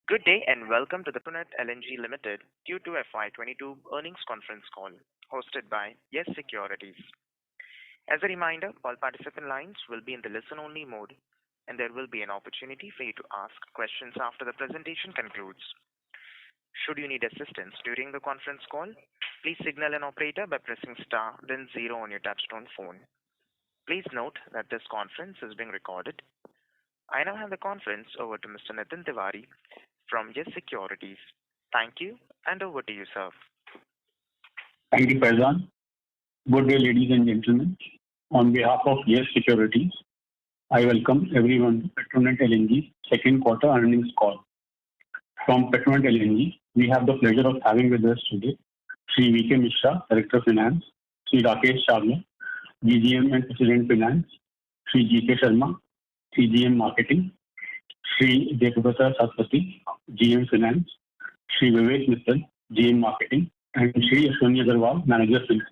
Good day and welcome to the Petronet LNG Limited Q2 FY22 earnings conference call hosted by Yes Securities. As a reminder, all participant lines will be in the listen-only mode, and there will be an opportunity for you to ask questions after the presentation concludes. Should you need assistance during the conference call, please signal an operator by pressing star then zero on your touchtone phone. Please note that this conference is being recorded. I now hand the conference over to Mr. Nitin Tiwari from Yes Securities. Thank you, and over to you, sir. Thank you, Faizan. Good day, ladies and gentlemen. On behalf of Yes Securities, I welcome everyone to Petronet LNG second quarter earnings call. From Petronet LNG, we have the pleasure of having with us today Sri V.K. Mishra, Director Finance, Sri Rakesh Chawla, DGM and President Finance, Sri G.K. Sharma, CGM Marketing, Sri Debabrata Satpathy, GM Finance, Sri Vivek Mittal, GM Marketing, and Sri Ashwani Agarwal, Manager Finance.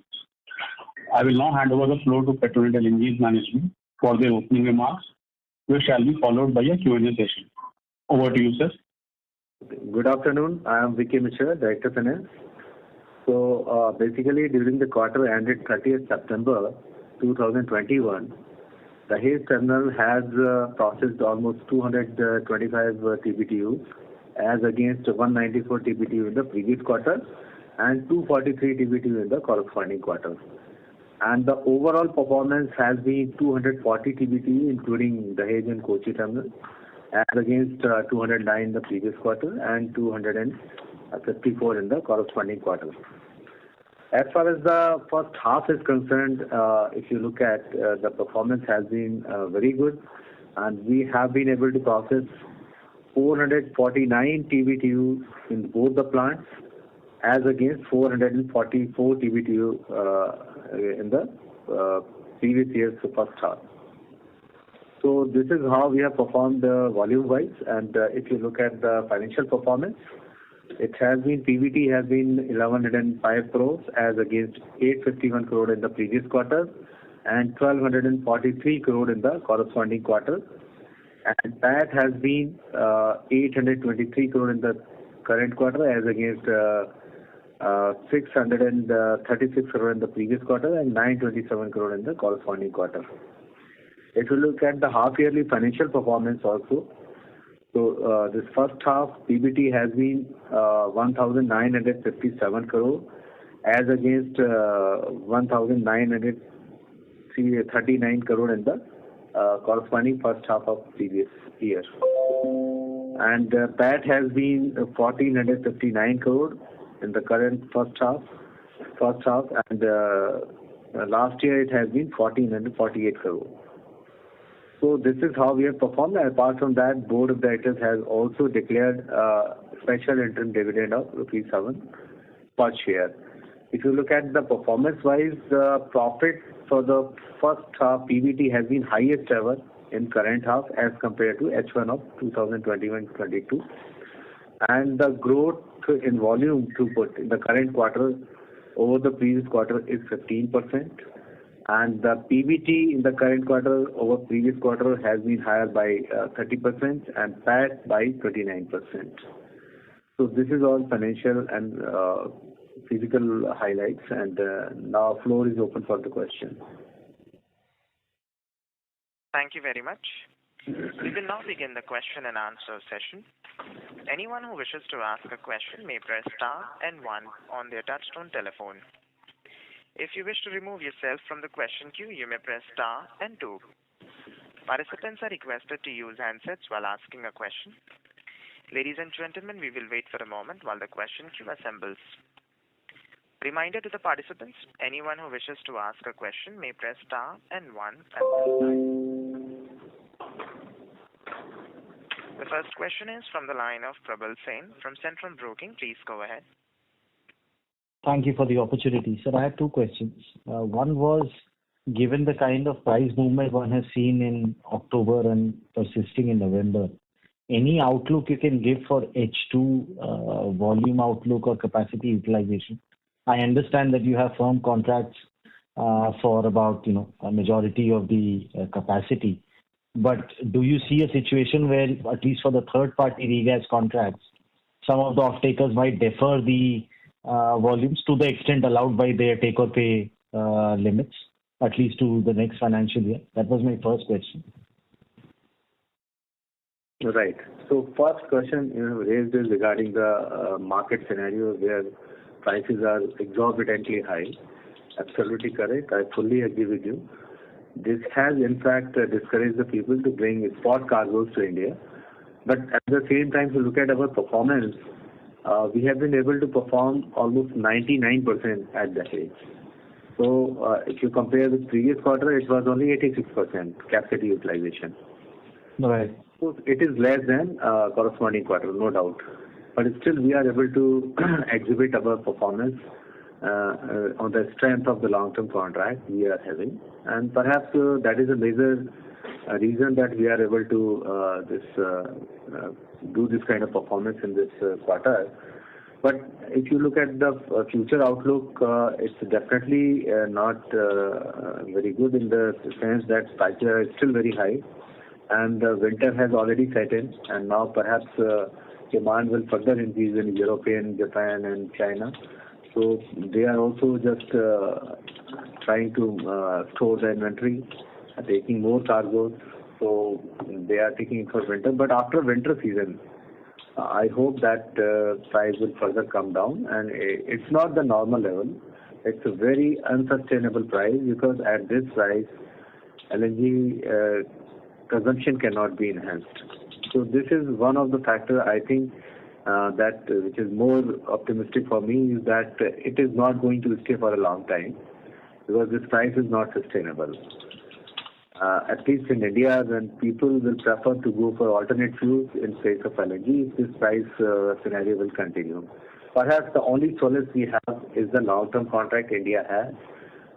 I will now hand over the floor to Petronet LNG's management for their opening remarks, which shall be followed by a Q&A session. Over to you, sir. Good afternoon. I am V.K. Mishra, Director Finance. Basically, during the quarter ended 30th September 2021, the Dahej terminal has processed almost 225 TBTU as against 194 TBTU in the previous quarter and 243 TBTU in the corresponding quarter. And the overall performance has been 240 TBTU including the Dahej and Kochi terminal as against 209 in the previous quarter and 254 in the corresponding quarter. As far as the first half is concerned, if you look at the performance has been very good, and we have been able to process 449 TBTU in both the plants as against 444 TBTU in the previous year's first half. So this is how we have performed volume-wise, and if you look at the financial performance, it has been PBT has been 1105 crores as against 851 crore in the previous quarter and 1243 crore in the corresponding quarter. And PAT has been 823 crore in the current quarter as against 636 crore in the previous quarter and 927 crore in the corresponding quarter. If you look at the half-yearly financial performance also, so this first half PBT has been 1,957 crore as against 1,939 crore in the corresponding first half of previous year. And PAT has been 1,459 crore in the current first half, and last year it has been 1,448 crore. So this is how we have performed. And apart from that, Board of Directors has also declared a special interim dividend of rupees 7 per share. If you look at the performance-wise, the profit for the first half PBT has been highest ever in current half as compared to H1 of 2021-22, and the growth in volume throughput in the current quarter over the previous quarter is 15%. And the PBT in the current quarter over previous quarter has been higher by 30% and PAT by 29%. So this is all financial and physical highlights, and now floor is open for the question. Thank you very much. We will now begin the question and answer session. Anyone who wishes to ask a question may press star and one on their touchtone telephone. If you wish to remove yourself from the question queue, you may press star and two. Participants are requested to use handsets while asking a question. Ladies and gentlemen, we will wait for a moment while the question queue assembles. Reminder to the participants, anyone who wishes to ask a question may press star and one at this time. The first question is from the line of Prabal Sen from Centrum Broking. Please go ahead. Thank you for the opportunity. Sir, I have two questions. One was, given the kind of price movement one has seen in October and persisting in November, any outlook you can give for H2 volume outlook or capacity utilization? I understand that you have firm contracts for about a majority of the capacity, But do you see a situation where, at least for the third-party regas contracts, some of the off-takers might defer the volumes to the extent allowed by their take-or-pay limits, at least to the next financial year? That was my first question. Right. So first question raised is regarding the market scenario where prices are exorbitantly high. Absolutely correct. I fully agree with you. This has in fact discouraged the people to bring spot cargoes to India. But at the same time, if you look at our performance, we have been able to perform almost 99% at that age. So if you compare with previous quarter, it was only 86% capacity utilization. Right. So it is less than corresponding quarter, no doubt. But still, we are able to exhibit our performance on the strength of the long-term contract we are having. And perhaps that is a major reason that we are able to do this kind of performance in this quarter. But if you look at the future outlook, it's definitely not very good in the sense that prices are still very high. And the winter has already set in, and now perhaps demand will further increase in European, Japan, and China. So they are also just trying to store the inventory, taking more cargoes. So they are taking it for winter. But after winter season, I hope that price will further come down. And it's not the normal level. It's a very unsustainable price because at this price, LNG consumption cannot be enhanced. So this is one of the factors I think that which is more optimistic for me is that it is not going to stay for a long time because this price is not sustainable. At least in India, when people will prefer to go for alternate fuels in place of LNG, this price scenario will continue. Perhaps the only solace we have is the long-term contract India has.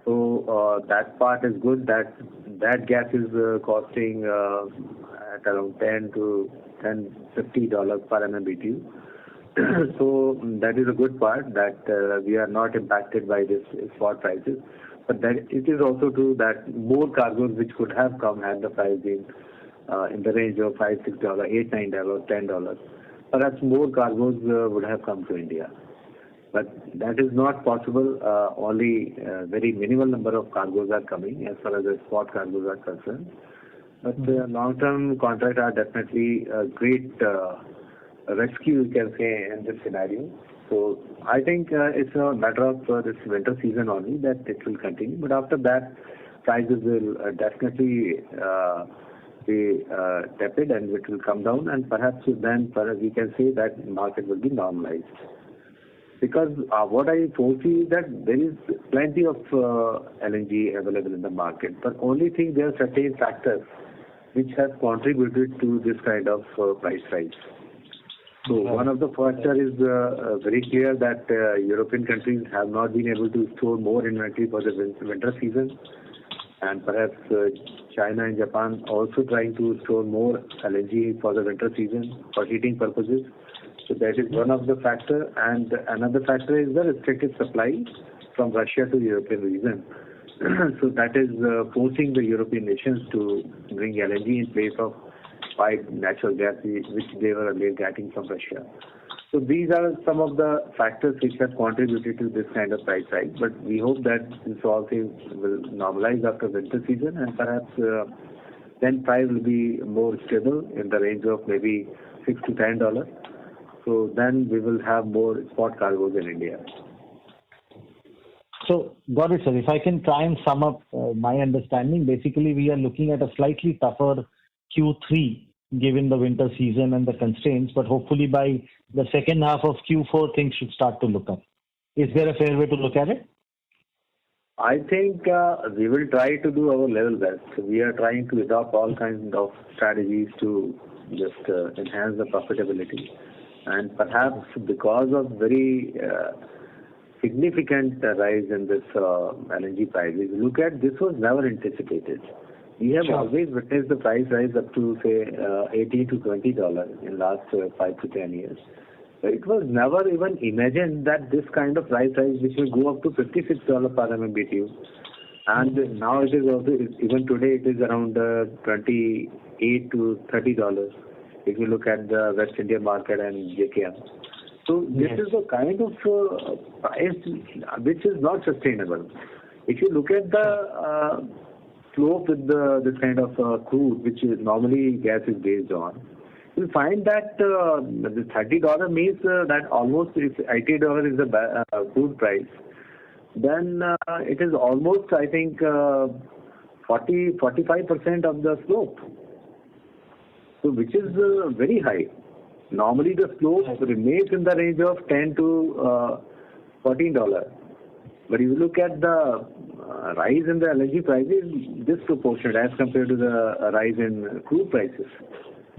So that part is good. That gas is costing at around $10 to $10.50 per MMBTU. So that is a good part that we are not impacted by this spot prices. But that it is also true that more cargoes which could have come had the price been in the range of $5, $6, $8, $9, $10. Perhaps more cargoes would have come to India. But that is not possible. Only a very minimal number of cargoes are coming as far as the spot cargoes are concerned. But long-term contracts are definitely a great rescue, you can say, in this scenario. So I think it's a matter of this winter season only that it will continue. But after that, prices will definitely be tepid and it will come down. And perhaps then we can say that market will be normalized. Because what I foresee is that there is plenty of LNG available in the market. But only thing there are certain factors which have contributed to this kind of price rise. So one of the factors is very clear that European countries have not been able to store more inventory for the winter season. And perhaps China and Japan also trying to store more LNG for the winter season for heating purposes. So that is one of the factors. And another factor is the restricted supply from Russia to European region. So that is forcing the European nations to bring LNG in place of piped natural gas which they were earlier getting from Russia. So these are some of the factors which have contributed to this kind of price rise. But we hope that this all things will normalize after winter season and perhaps then price will be more stable in the range of maybe $6 to $10. So then we will have more spot cargoes in India. So, got it, sir. If I can try and sum up my understanding, basically we are looking at a slightly tougher Q3 given the winter season and the constraints, but hopefully by the second half of Q4 things should start to look up. Is there a fair way to look at it? I think we will try to do our level best. We are trying to adopt all kinds of strategies to just enhance the profitability. And perhaps because of very significant rise in this LNG prices, look at this was never anticipated. We have always witnessed the price rise up to say $18 to $20 in last 5 to 10 years. But it was never even imagined that this kind of price rise which will go up to $56 per MMBTU And now it is also, even today, it is around $28 to $30 if you look at the West India market and JKM. So this is the kind of price which is not sustainable. If you look at the slope with this kind of crude, which is normally gas is based on, you'll find that the $30 means that almost if $80 is the crude price, then it is almost, I think, 45% of the slope, so which is very high. Normally the slope remains in the range of $10 to $14. But if you look at the rise in the LNG prices, disproportionate as compared to the rise in crude prices.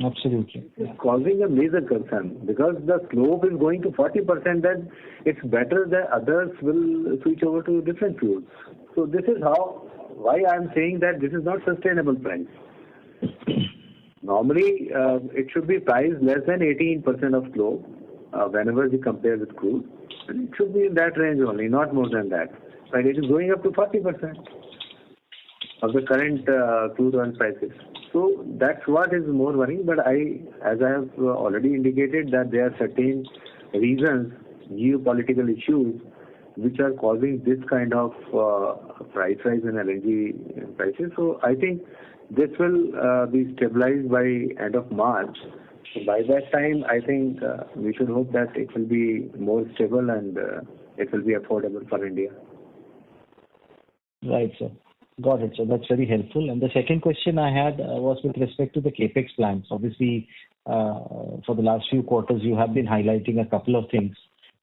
Absolutely. It's causing a major concern because the slope is going to 40%, then it's better that others will switch over to different fuels. So this is why I'm saying that this is not sustainable price. Normally, it should be priced less than 18% of slope whenever we compare with crude. And it should be in that range only, not more than that. But it is going up to 40% of the current crude oil prices. So that's what is more worrying. But as I have already indicated, that there are certain reasons, geopolitical issues, which are causing this kind of price rise in LNG prices. So I think this will be stabilized by end of March. So by that time, I think we should hope that it will be more stable and it will be affordable for India. Right, sir. Got it, sir. That's very helpful. And the second question I had was with respect to the capex plans. Obviously, for the last few quarters, you have been highlighting a couple of things.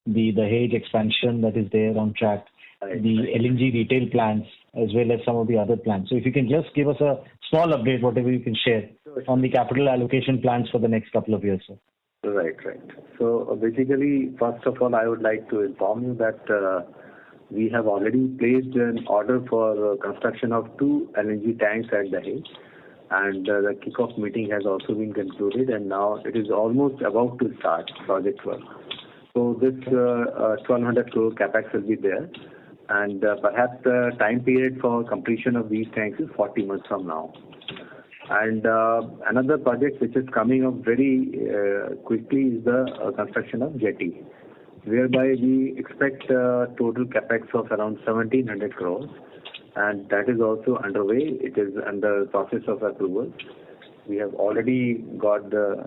The Dahej expansion that is there on track, the LNG retail plans, as well as some of the other plans. So if you can just give us a small update, whatever you can share, on the capital allocation plans for the next couple of years, sir. Right. So basically, first of all, I would like to inform you that we have already placed an order for construction of 2 LNG tanks at Dahej, and the kickoff meeting has also been concluded, and now it is almost about to start project work. So this 1,200 crore capex will be there, and perhaps the time period for completion of these tanks is 40 months from now. And another project which is coming up very quickly is the construction of jetty, whereby we expect total capex of around 1,700 crores, and that is also underway. It is under process of approval. We have already got the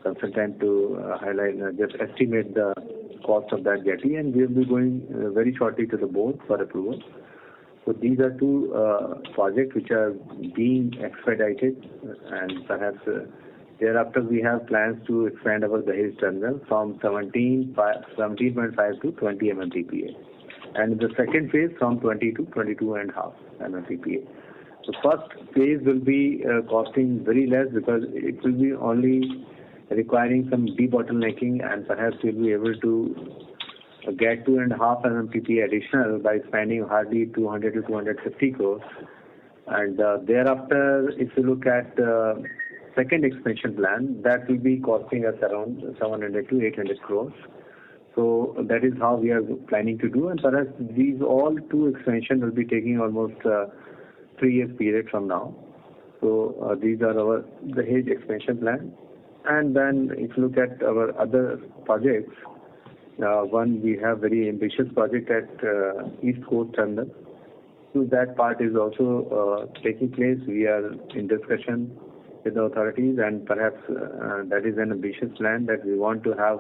consultant to just estimate the cost of that jetty, and we will be going very shortly to the board for approval. So these are 2 projects which are being expedited, and perhaps thereafter we have plans to expand our Dahej terminal from 17.5 to 20 MMTPA, and the second phase from 20 to 22.5 MMTPA. The first phase will be costing very less because it will be only requiring some debottlenecking, and perhaps we'll be able to get 2.5 MMTPA additional by spending hardly 200 to 250 crores. And thereafter, if you look at second expansion plan, that will be costing us around 700 to 800 crores. So that is how we are planning to do, and perhaps these all 2 expansions will be taking almost 3 years period from now. So these are our Dahej expansion plan. And then if you look at our other projects, one, we have very ambitious project at East Coast Terminal. So that part is also taking place. We are in discussion with the authorities, and perhaps that is an ambitious plan that we want to have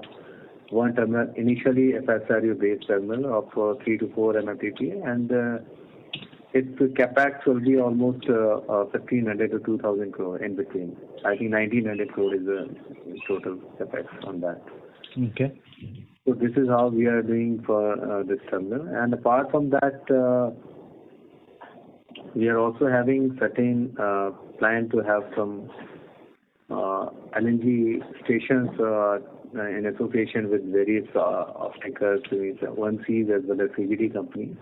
one terminal, initially FSRU-based terminal of 3 to 4 MMTPA, and its capex will be almost 1,500 to 2,000 crore in between. I think 1,900 crore is the total capex on that. Okay. So this is how we are doing for this terminal. And apart from that, we are also having certain plan to have some LNG stations in association with various off-takers, ONCs as well as CGD companies.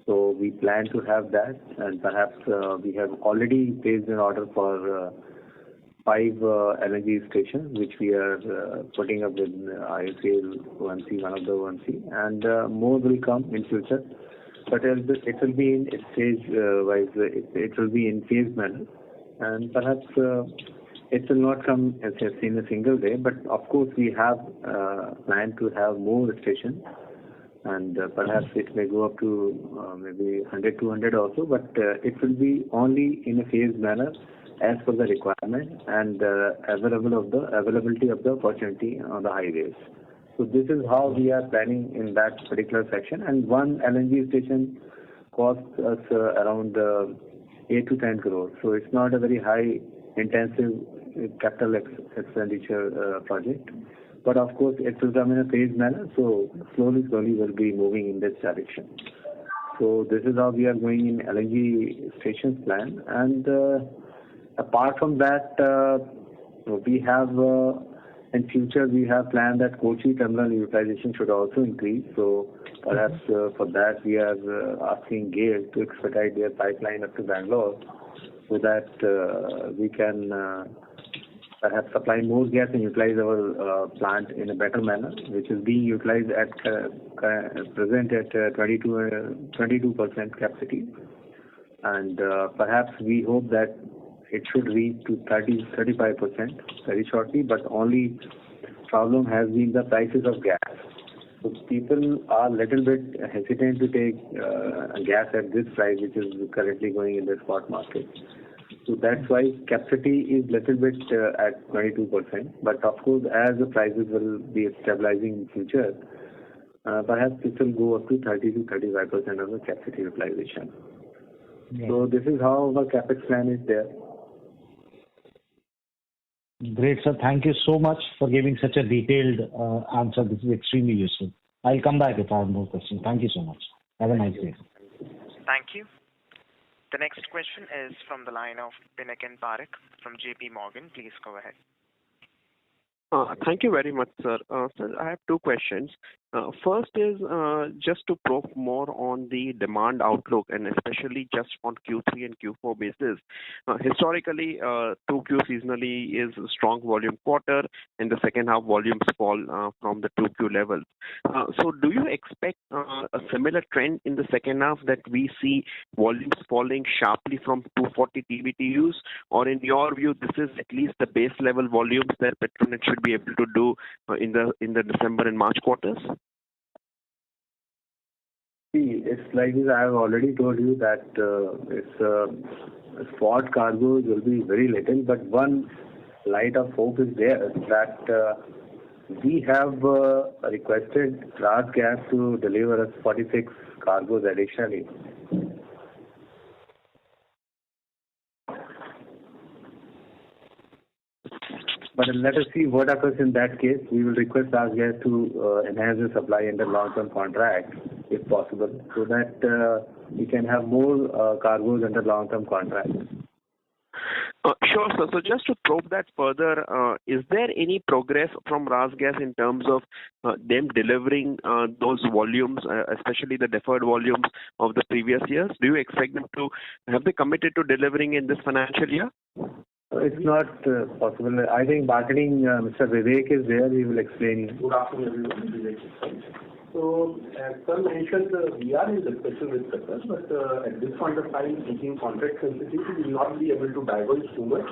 So we plan to have that, and perhaps we have already placed an order for 5 LNG stations, which we are putting up with IOCL ONC, one of the ONC, and more will come in future. but it will be in stage wise. It will be in phase manner, and perhaps it will not come as in a single day. But of course, we have planned to have more stations, and perhaps it may go up to maybe 100, 200 also. But it will be only in a phased manner as per the requirement and availability of the opportunity on the highways. So this is how we are planning in that particular section. And one LNG station costs us around 8 to 10 crores. So it's not a very high intensive capital expenditure project. But of course, it will come in a phased manner. So slowly we'll be moving in this direction. So this is how we are going in LNG stations plan. And apart from that, we have in future we have planned that Kochi terminal utilization should also increase. So perhaps for that we are asking GAIL to expedite their pipeline up to Bangalore, so that we can perhaps supply more gas and utilize our plant in a better manner, which is being utilized at present at 22% capacity. And perhaps we hope that it should reach to 35% very shortly, but only problem has been the prices of gas. So people are little bit hesitant to take gas at this price, which is currently going in the spot market. So that's why capacity is little bit at 22%. But of course, as the prices will be stabilizing in future, perhaps it will go up to 30 to 35% of the capacity utilization. Yeah. So this is how our capex plan is there. Great, sir. Thank you so much for giving such a detailed answer. This is extremely useful. I'll come back if I have more questions. Thank you so much. Have a nice day. Thank you. The next question is from the line of Pinakin Parekh from JP Morgan. Please go ahead. Thank you very much, sir. Sir, I have two questions. First is just to probe more on the demand outlook, and especially just on Q3 and Q4 basis. Historically, 2Q seasonally is a strong volume quarter, and the second half volumes fall from the 2Q levels. So do you expect a similar trend in the second half, that we see volumes falling sharply from 240 TBTUs, or in your view, this is at least the base level volumes that Petronet should be able to do in the December and March quarters? See, it's like this. I have already told you that spot cargoes will be very little, but one light of hope is there, that we have requested RasGas to deliver us 46 cargoes additionally. But let us see what happens in that case. We will request RasGas to enhance the supply under long-term contract, if possible, so that we can have more cargoes under long-term contract. Sure, sir. So just to probe that further, is there any progress from RasGas in terms of them delivering those volumes, especially the deferred volumes of the previous years? Do you expect them to have they committed to delivering in this financial year? It's not possible. I think marketing, Mr. Vivek is there. He will explain. Good afternoon, everyone. Vivek. So, as sir mentioned, we are in discussion with Qatar, but at this point of time, thinking contract sensitivity, we will not be able to diverge too much.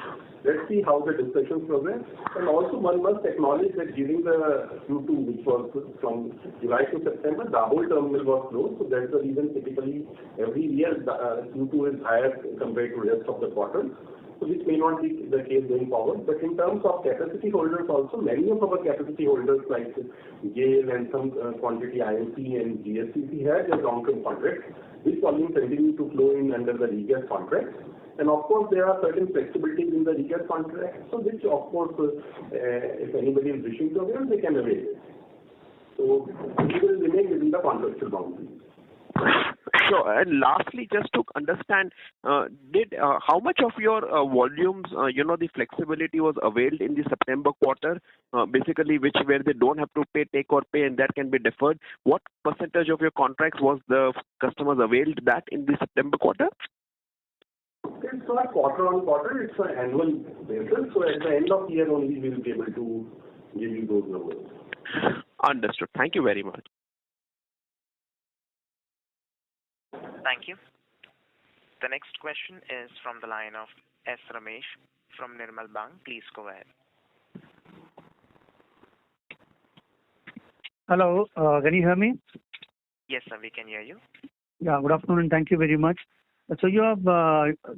Let's see how the discussions progress. And also, one must acknowledge that during the Q2, which was from July to September, the whole terminal was closed. So that's the reason typically every year Q2 is higher compared to the rest of the quarters. So this may not be the case going forward. But in terms of capacity holders also, many of our capacity holders like GAIL and some quantity IMC and GSPC had their long-term contracts. This volume continue to flow in under the regas contract. And of course, there are certain flexibilities in the regas contract. So which of course, if anybody is wishing to avail, they can avail. So we will remain within the contractual boundaries. Sure. And lastly, just to understand, how much of your volumes, the flexibility was availed in the September quarter, basically where they don't have to take or pay, and that can be deferred? What percentage of your contracts was the customers availed that in the September quarter? It's not quarter on quarter, it's an annual basis. So at the end of the year only we will be able to give you those numbers. Understood. Thank you very much. Thank you. The next question is from the line of S. Ramesh from Nirmal Bang. Please go ahead. Hello, can you hear me? Yes, sir, we can hear you. Yeah, good afternoon and thank you very much. So you have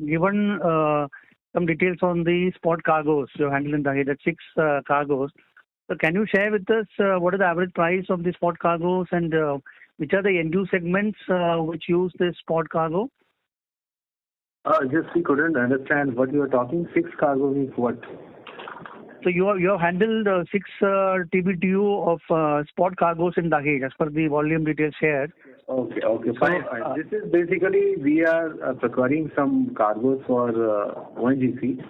given some details on the spot cargoes you handle in Dahej, 6 cargoes. So can you share with us what is the average price of the spot cargoes and which are the end-use segments which use this spot cargo? Just we couldn't understand what you are talking. 6 cargo means what? So you have handled 6 TBTU of spot cargoes in Dahej as per the volume details shared. Okay, fine. This is basically we are procuring some cargoes for ONGC,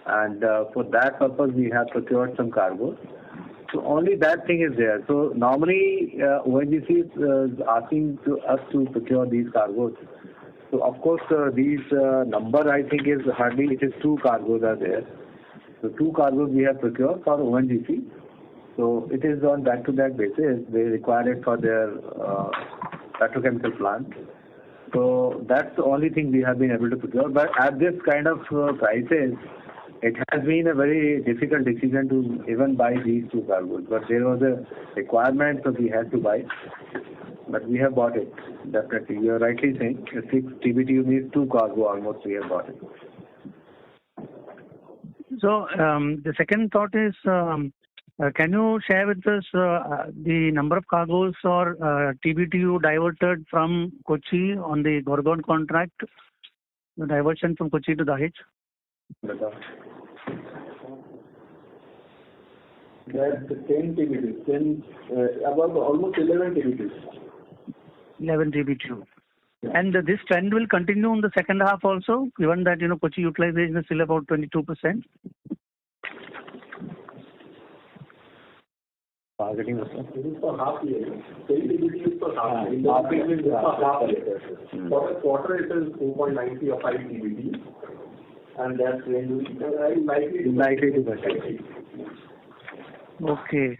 and for that purpose we have procured some cargoes. So only that thing is there. So normally ONGC is asking us to procure these cargoes. So of course these number I think is hardly, it is 2 cargoes are there. So 2 cargoes we have procured for ONGC. So it is on back-to-back basis. They require it for their petrochemical plant. So that's the only thing we have been able to procure. But at this kind of prices, it has been a very difficult decision to even buy these 2 cargoes. But there was a requirement, so we had to buy. But we have bought it, definitely. You are rightly saying 6 TBTU means 2 cargo almost we have bought it. So the second thought is, can you share with us the number of cargoes or TBTU diverted from Kochi on the Gorgon contract, the diversion from Kochi to Dahej? That's 10 TBTs, about almost 11 TBTs. 11 TBTU. And this trend will continue in the second half also, given that Kochi utilization is still about 22%. Targeting It is for half year. 10 TBTs for half year. Half year is for half year. For a quarter it is 4.90 or 5 TBT, and that range will likely to continue. Okay.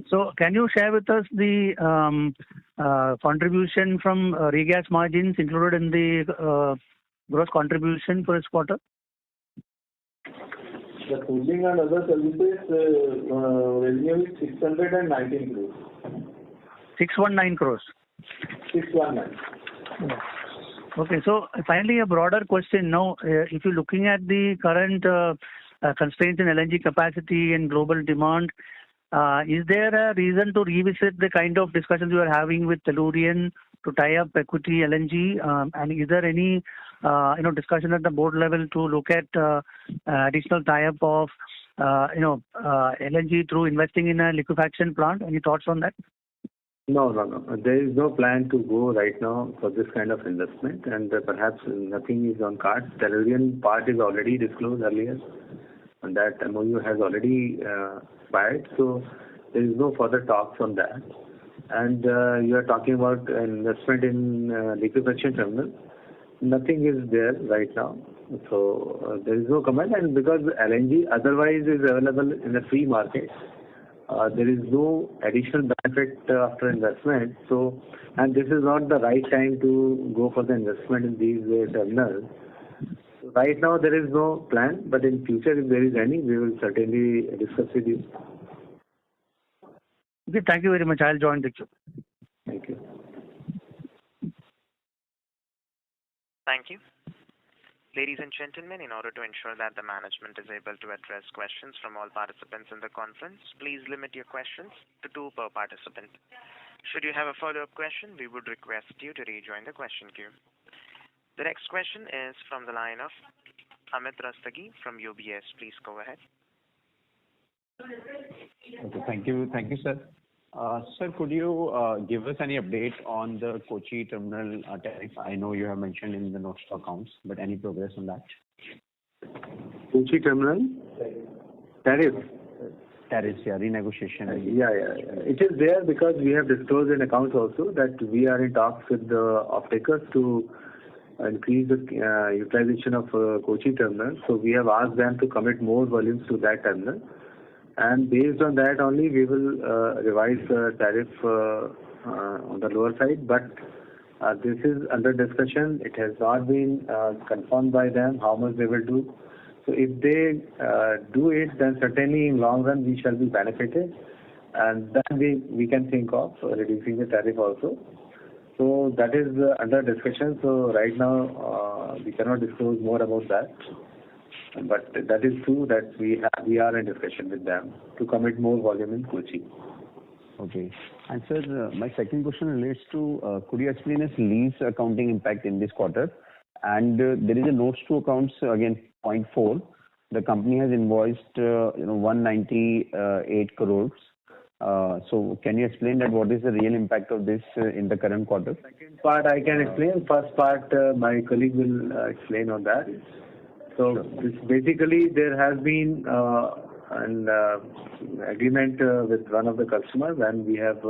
So can you share with us the contribution from regas margins included in the gross contribution for this quarter? The cooling and other services revenue is 619 crores. 619 crores. 619. Okay. So finally, a broader question now. If you're looking at the current constraints in LNG capacity and global demand, is there a reason to revisit the kind of discussions you are having with Tellurian to tie up equity LNG? And is there any discussion at the board level to look at additional tie-up of LNG through investing in a liquefaction plant? Any thoughts on that? No. There is no plan to go right now for this kind of investment, and perhaps nothing is on cards. Tellurian part is already disclosed earlier, and that MOU has already expired, so there is no further talks on that. And you are talking about investment in liquefaction terminal. Nothing is there right now, so there is no comment. And because LNG otherwise is available in the free market, there is no additional benefit after investment. So, and this is not the right time to go for the investment in these terminals. So right now there is no plan, but in future if there is any, we will certainly discuss with you. Okay, thank you very much. I'll join the queue. Thank you. Thank you. Ladies and gentlemen, in order to ensure that the management is able to address questions from all participants in the conference, please limit your questions to 2 per participant. Should you have a follow-up question, we would request you to rejoin the question queue. The next question is from the line of Amit Rustagi from UBS. Please go ahead. Okay, thank you, sir. Sir, could you give us any update on the Kochi terminal tariff? I know you have mentioned in the notes to accounts, but any progress on that? Kochi terminal tariff. Tariffs, yeah, renegotiation. Yeah. It is there because we have disclosed in accounts also that we are in talks with the off-takers to increase the utilization of Kochi terminal. So we have asked them to commit more volumes to that terminal. And based on that only, we will revise the tariff on the lower side. But This is under discussion. It has not been confirmed by them how much they will do. So if they do it, then certainly in long run we shall be benefited, and then we can think of reducing the tariff also. So that is under discussion. So right now we cannot disclose more about that. But that is true that we are in discussion with them to commit more volume in Kochi. Okay. And sir, my second question relates to, could you explain us lease accounting impact in this quarter? And there is a notes to accounts, again, point 4. The company has invoiced, 198 crores. So can you explain that what is the real impact of this in the current quarter? Second part I can explain. First part my colleague will explain on that. So this basically there has been an agreement with one of the customers, and we have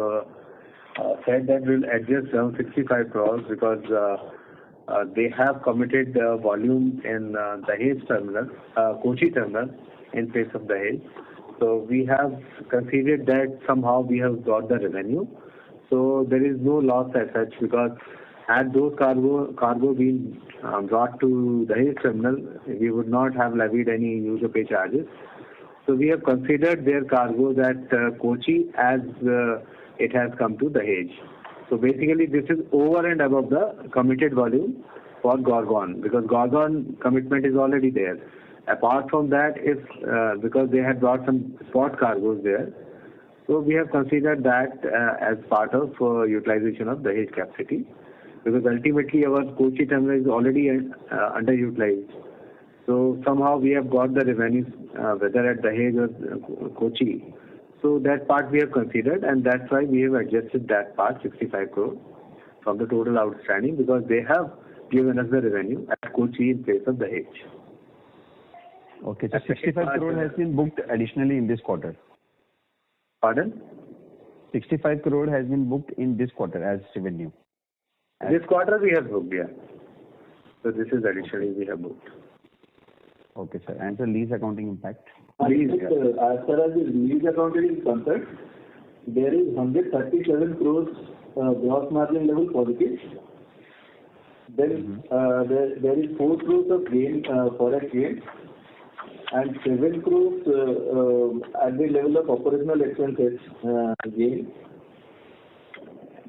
said that we'll adjust around 65 crores because they have committed volume in Dahej terminal, Kochi terminal in place of Dahej. So we have considered that somehow we have got the revenue. So there is no loss as such, because had those cargo been brought to Dahej terminal, we would not have levied any user pay charges. So we have considered their cargo at Kochi as it has come to Dahej. So basically this is over and above the committed volume for Gorgon, because Gorgon commitment is already there. Apart from that, if because they had brought some spot cargoes there, so we have considered that as part of utilization of Dahej capacity, because ultimately our Kochi terminal is already underutilized. So somehow we have got the revenues whether at Dahej or Kochi. So that part we have considered, and that's why we have adjusted that part, 65 crore, from the total outstanding, because they have given us the revenue at Kochi in place of Dahej. Okay, so 65 crore has been booked additionally in this quarter. Pardon? 65 crore has been booked in this quarter as revenue. This quarter we have booked, yeah. So this is additionally we have booked. Okay, sir. And the lease accounting impact? Lease, as far as the lease accounting is concerned, there is 137 crores gross margin level positive. Then there is 4 crores of gain, forex gain, and 7 crores at the level of operational expenses gain.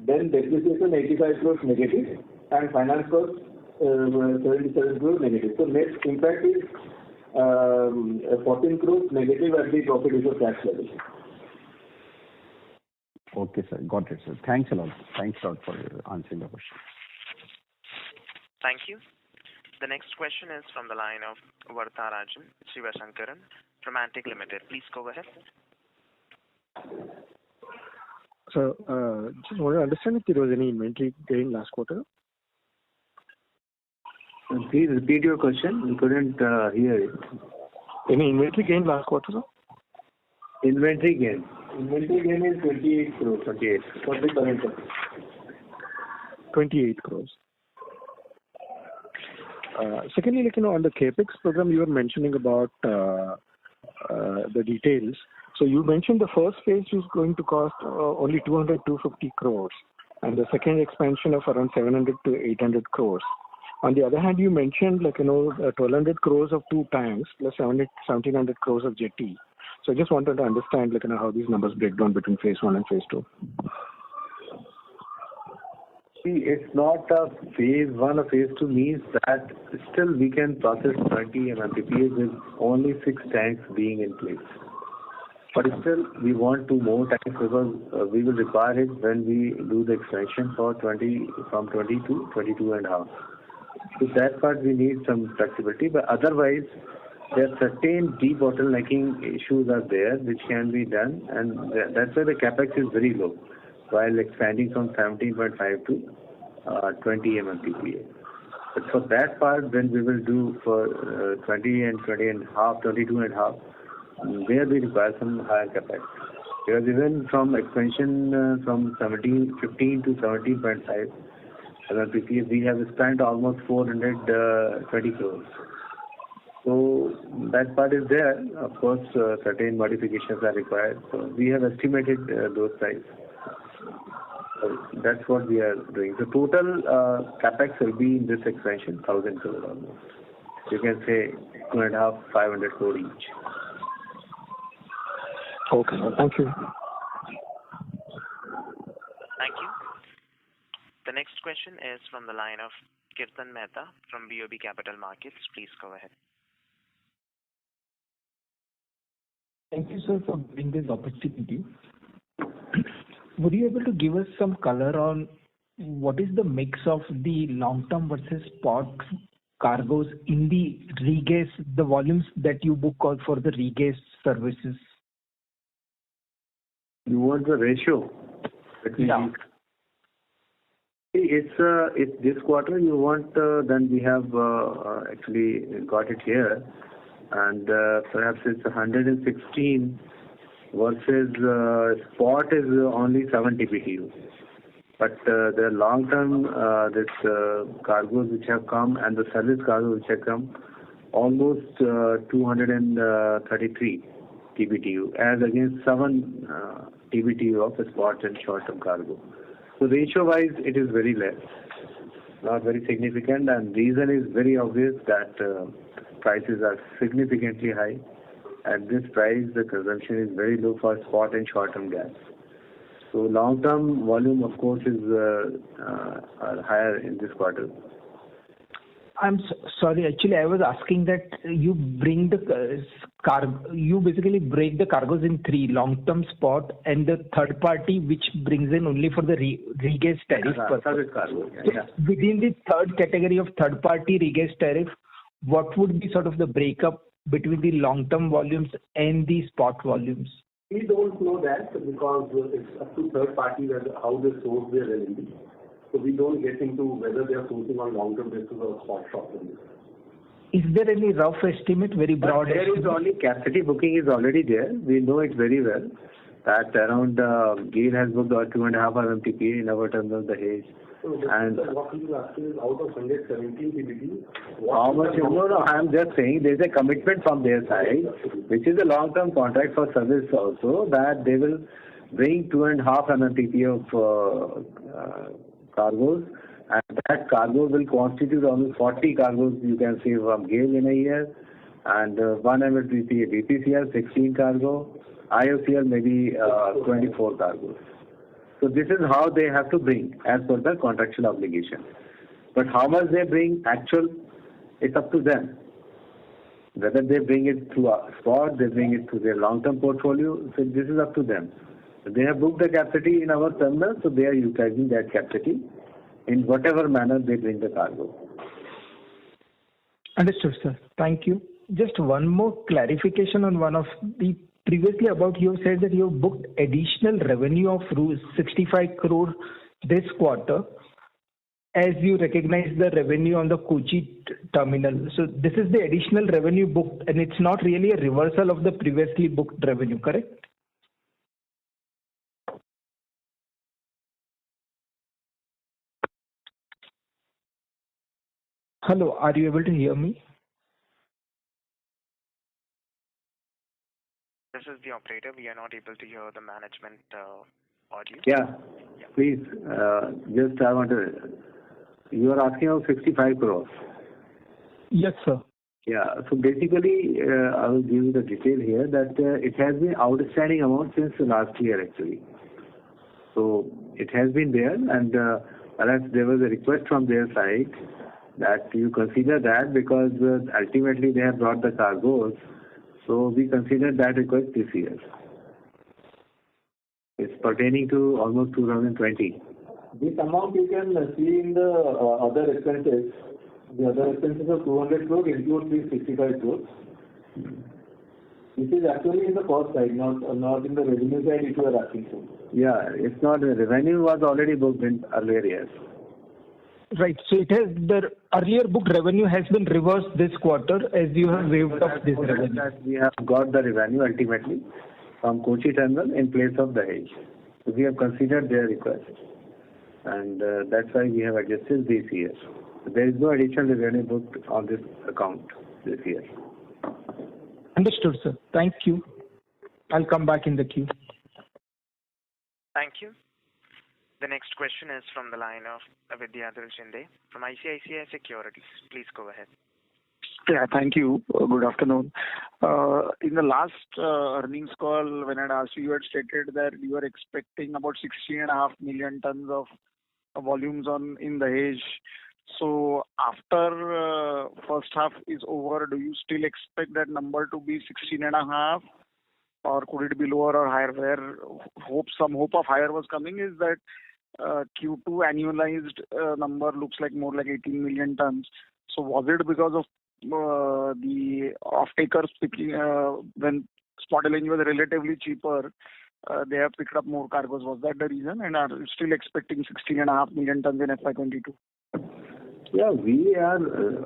Then depreciation 85 crores negative, and finance cost 77 crores negative. So net impact is 14 crores negative at the profit before tax level. Okay, sir. Got it, sir. Thanks a lot. Thanks a lot for answering the question. Thank you. The next question is from the line of Varatharajan Sivasankaran from Antique Limited. Please go ahead. So, just want to understand if there was any inventory gain last quarter. Please repeat your question. We couldn't hear it. Any inventory gain last quarter, sir? Inventory gain. Inventory gain is 28 crores. 28 For the current quarter. 28 crores. Secondly, on the capex program, you were mentioning about the details. So you mentioned the first phase is going to cost only 200-250 crores, and the second expansion of around 700 to 800 crores. On the other hand, you mentioned 1,200 crores of 2 tanks plus 1,700 crores of jetty. So I just wanted to understand how these numbers break down between phase 1 and phase 2. See, it's not a phase 1 or phase 2 means that still we can process 20 MMTPA with only 6 tanks being in place. But still we want 2 more tanks because we will require it when we do the expansion for from 20 to 22 and a half. So that part we need some flexibility, but otherwise there are certain debottlenecking issues are there which can be done, and that's why the capex is very low while expanding from 17.5 to 20 MMTPA. But for that part, then we will do for 20 and 20 and a half, 22 and a half, there we require some higher capex. Because even from expansion from 15 to 17.5 MMTPA, we have spent almost 420 crores. So that part is there. Of course, certain modifications are required. So we have estimated those prices. That's what we are doing. The total capex will be in this expansion 1,000 crore almost. You can say 2.5, 500 crore each. Okay, thank you. Thank you. The next question is from the line of Kirtan Mehta from BOB Capital Markets. Please go ahead. Thank you, sir, for giving this opportunity. Would you be able to give us some color on what is the mix of the long-term versus spot cargoes in the regas, the volumes that you book out for the regas services? You want the ratio? Yeah. It's this quarter you want, then we have actually got it here, and perhaps it's 116 versus spot is only 70 BTU. But the long-term this cargoes which have come and the service cargoes which have come almost 233 TBTU as against 7 TBTU of the spot and short-term cargo. So ratio-wise, it is very less, not very significant, and reason is very obvious that prices are significantly high. At this price, the consumption is very low for spot and short-term gas. So long-term volume, of course, is higher in this quarter. I'm sorry. Actually, I was asking that you bring the you basically break the cargoes in 3: long-term, spot, and the third party, which brings in only for the regas tariff. Service cargo. Yeah. Within the third category of third party regas tariff, what would be sort of the breakup between the long-term volumes and the spot volumes? We don't know that because it's up to third party how they source their LNG. So we don't get into whether they are sourcing on long-term basis or spot short-term basis. Is there any rough estimate, very broad There estimate? is only capacity booking is already there. We know it very well that around GAIL has booked 2.5 MMTPA in our terminal, Dahej. So and what we are asking is out of 117 TBTU, how much? No, I am just saying there is a commitment from their side, which is a long-term contract for service also, that they will bring 2.5 MMTPA of cargoes, and that cargo will constitute almost 40 cargoes, you can say, from GAIL in a year, and 1 MMTPA BPCL, 16 cargo, IOCL maybe 24 cargoes. So this is how they have to bring as per the contractual obligation. But how much they bring actual, it's up to them. Whether they bring it through a spot, they bring it through their long-term portfolio, so this is up to them. They have booked the capacity in our terminal, so they are utilizing that capacity in whatever manner they bring the cargo. Understood, sir. Thank you. Just one more clarification on one of the previously about you said that you have booked additional revenue of 65 crore this quarter as you recognize the revenue on the Kochi terminal. So this is the additional revenue booked and it's not really a reversal of the previously booked revenue, correct? Hello, are you able to hear me? This is the operator. We are not able to hear the management audio. Yeah, please. Just I want to. You are asking about 65 crores. Yes, sir. Yeah. So basically, I will give you the detail here that it has been outstanding amount since last year actually. So it has been there, and perhaps there was a request from their side that you consider that because ultimately they have brought the cargoes. So we consider that request this year. It's pertaining to almost 2020. This amount you can see in the other expenses. The other expenses of 200 crore include these 65 crores. This is actually in the cost side, not in the revenue side if you are asking for. Yeah, it's not. The revenue was already booked in earlier years. Right. So it has the earlier booked revenue has been reversed this quarter as you have waived off this revenue. We have got the revenue ultimately from Kochi terminal in place of Dahej. So we have considered their request, and that's why we have adjusted this year. So there is no additional revenue booked on this account this year. Understood, sir. Thank you. I'll come back in the queue. Thank you. The next question is from the line of Vidyadhar Shinde from ICICI Securities. Please go ahead. Yeah, thank you. Good afternoon. In the last earnings call, when I asked you, you had stated that you were expecting about 16.5 million tons of volumes in Dahej. So after first half is over, do you still expect that number to be 16.5, or could it be lower or higher? Where some hope of higher was coming is that Q2 annualized number looks like more like 18 million tons. So was it because of the off-takers picking when spot LNG was relatively cheaper, they have picked up more cargoes? Was that the reason? And are you still expecting 16.5 million tons in FY22? Yeah, we are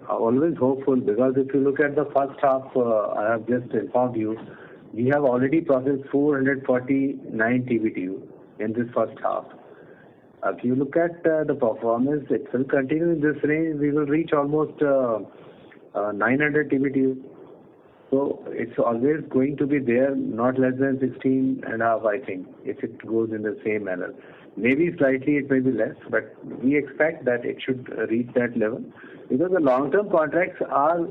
always hopeful, because if you look at the first half, I have just informed you, we have already processed 449 TBTU in this first half. If you look at the performance, it will continue in this range. We will reach almost 900 TBTU. So it's always going to be there, not less than 16.5, I think, if it goes in the same manner. Maybe slightly it may be less, but we expect that it should reach that level, because the long-term contracts are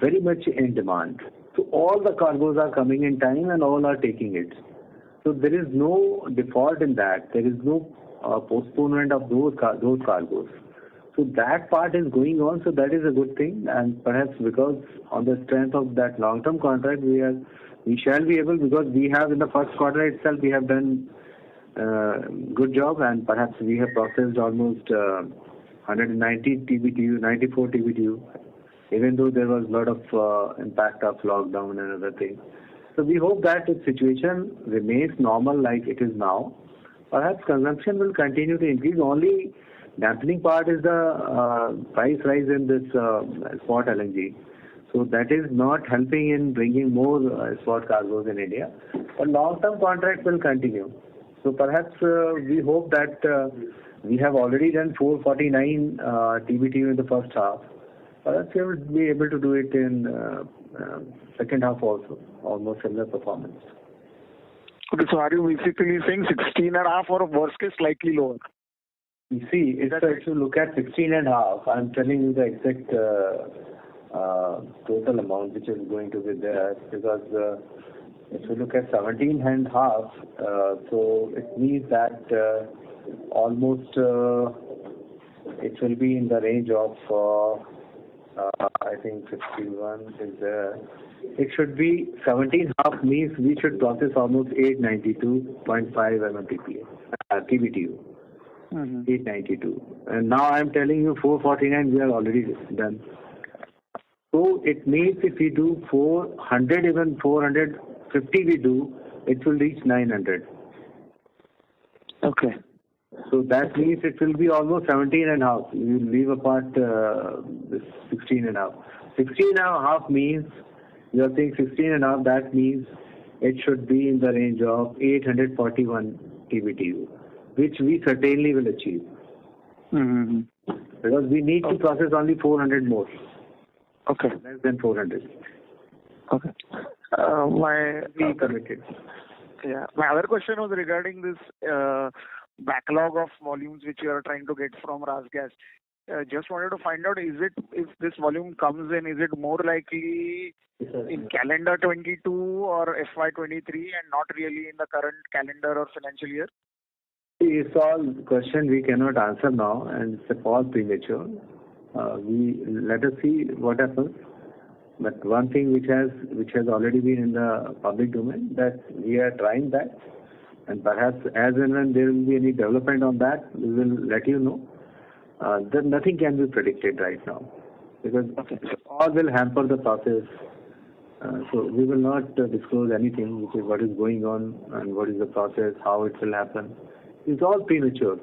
very much in demand. So all the cargoes are coming in time and all are taking it. So there is no default in that. There is no postponement of those cargoes. So that part is going on, so that is a good thing. And perhaps because on the strength of that long-term contract, we shall be able, because we have in the first quarter itself, we have done good job, and perhaps we have processed almost 190 TBTU, 94 TBTU, even though there was a lot of impact of lockdown and other things. So we hope that the situation remains normal like it is now. Perhaps consumption will continue to increase. Only dampening part is the price rise in this spot LNG. So that is not helping in bringing more spot cargoes in India. But long-term contract will continue. So perhaps we hope that we have already done 449 TBTU in the first half. Perhaps we will be able to do it in second half also, almost similar performance. Okay, so are you basically saying 16.5 or worst case slightly lower? You see, if you look at 16.5, I'm telling you the exact total amount which is going to be there, because if you look at 17.5, so it means that almost it will be in the range of I think 51 is there. It should be 17.5 means we should process almost 892.5 MMTPA, TBTU. 892. And now I am telling you 449 we are already done. So it means if we do 400, even 450 we do, it will reach 900. Okay. So that means it will be almost 17.5. You will leave apart this 16.5. 16.5 means, you are saying 16.5, that means it should be in the range of 841 TBTU, which we certainly will achieve. Mm-hmm. Because we need to process only 400 more. Okay. Less than 400. Okay. We committed. Yeah. My other question was regarding this backlog of volumes which you are trying to get from RasGas. Just wanted to find out, is it, if this volume comes in, is it more likely in calendar 22 or FY23 and not really in the current calendar or financial year? It's all question we cannot answer now, and it's all premature. Let us see what happens. But one thing which has already been in the public domain, that we are trying that, and perhaps as and when there will be any development on that, we will let you know. Then nothing can be predicted right now, because all will hamper the process. So we will not disclose anything, which is what is going on and what is the process, how it will happen. It's all premature.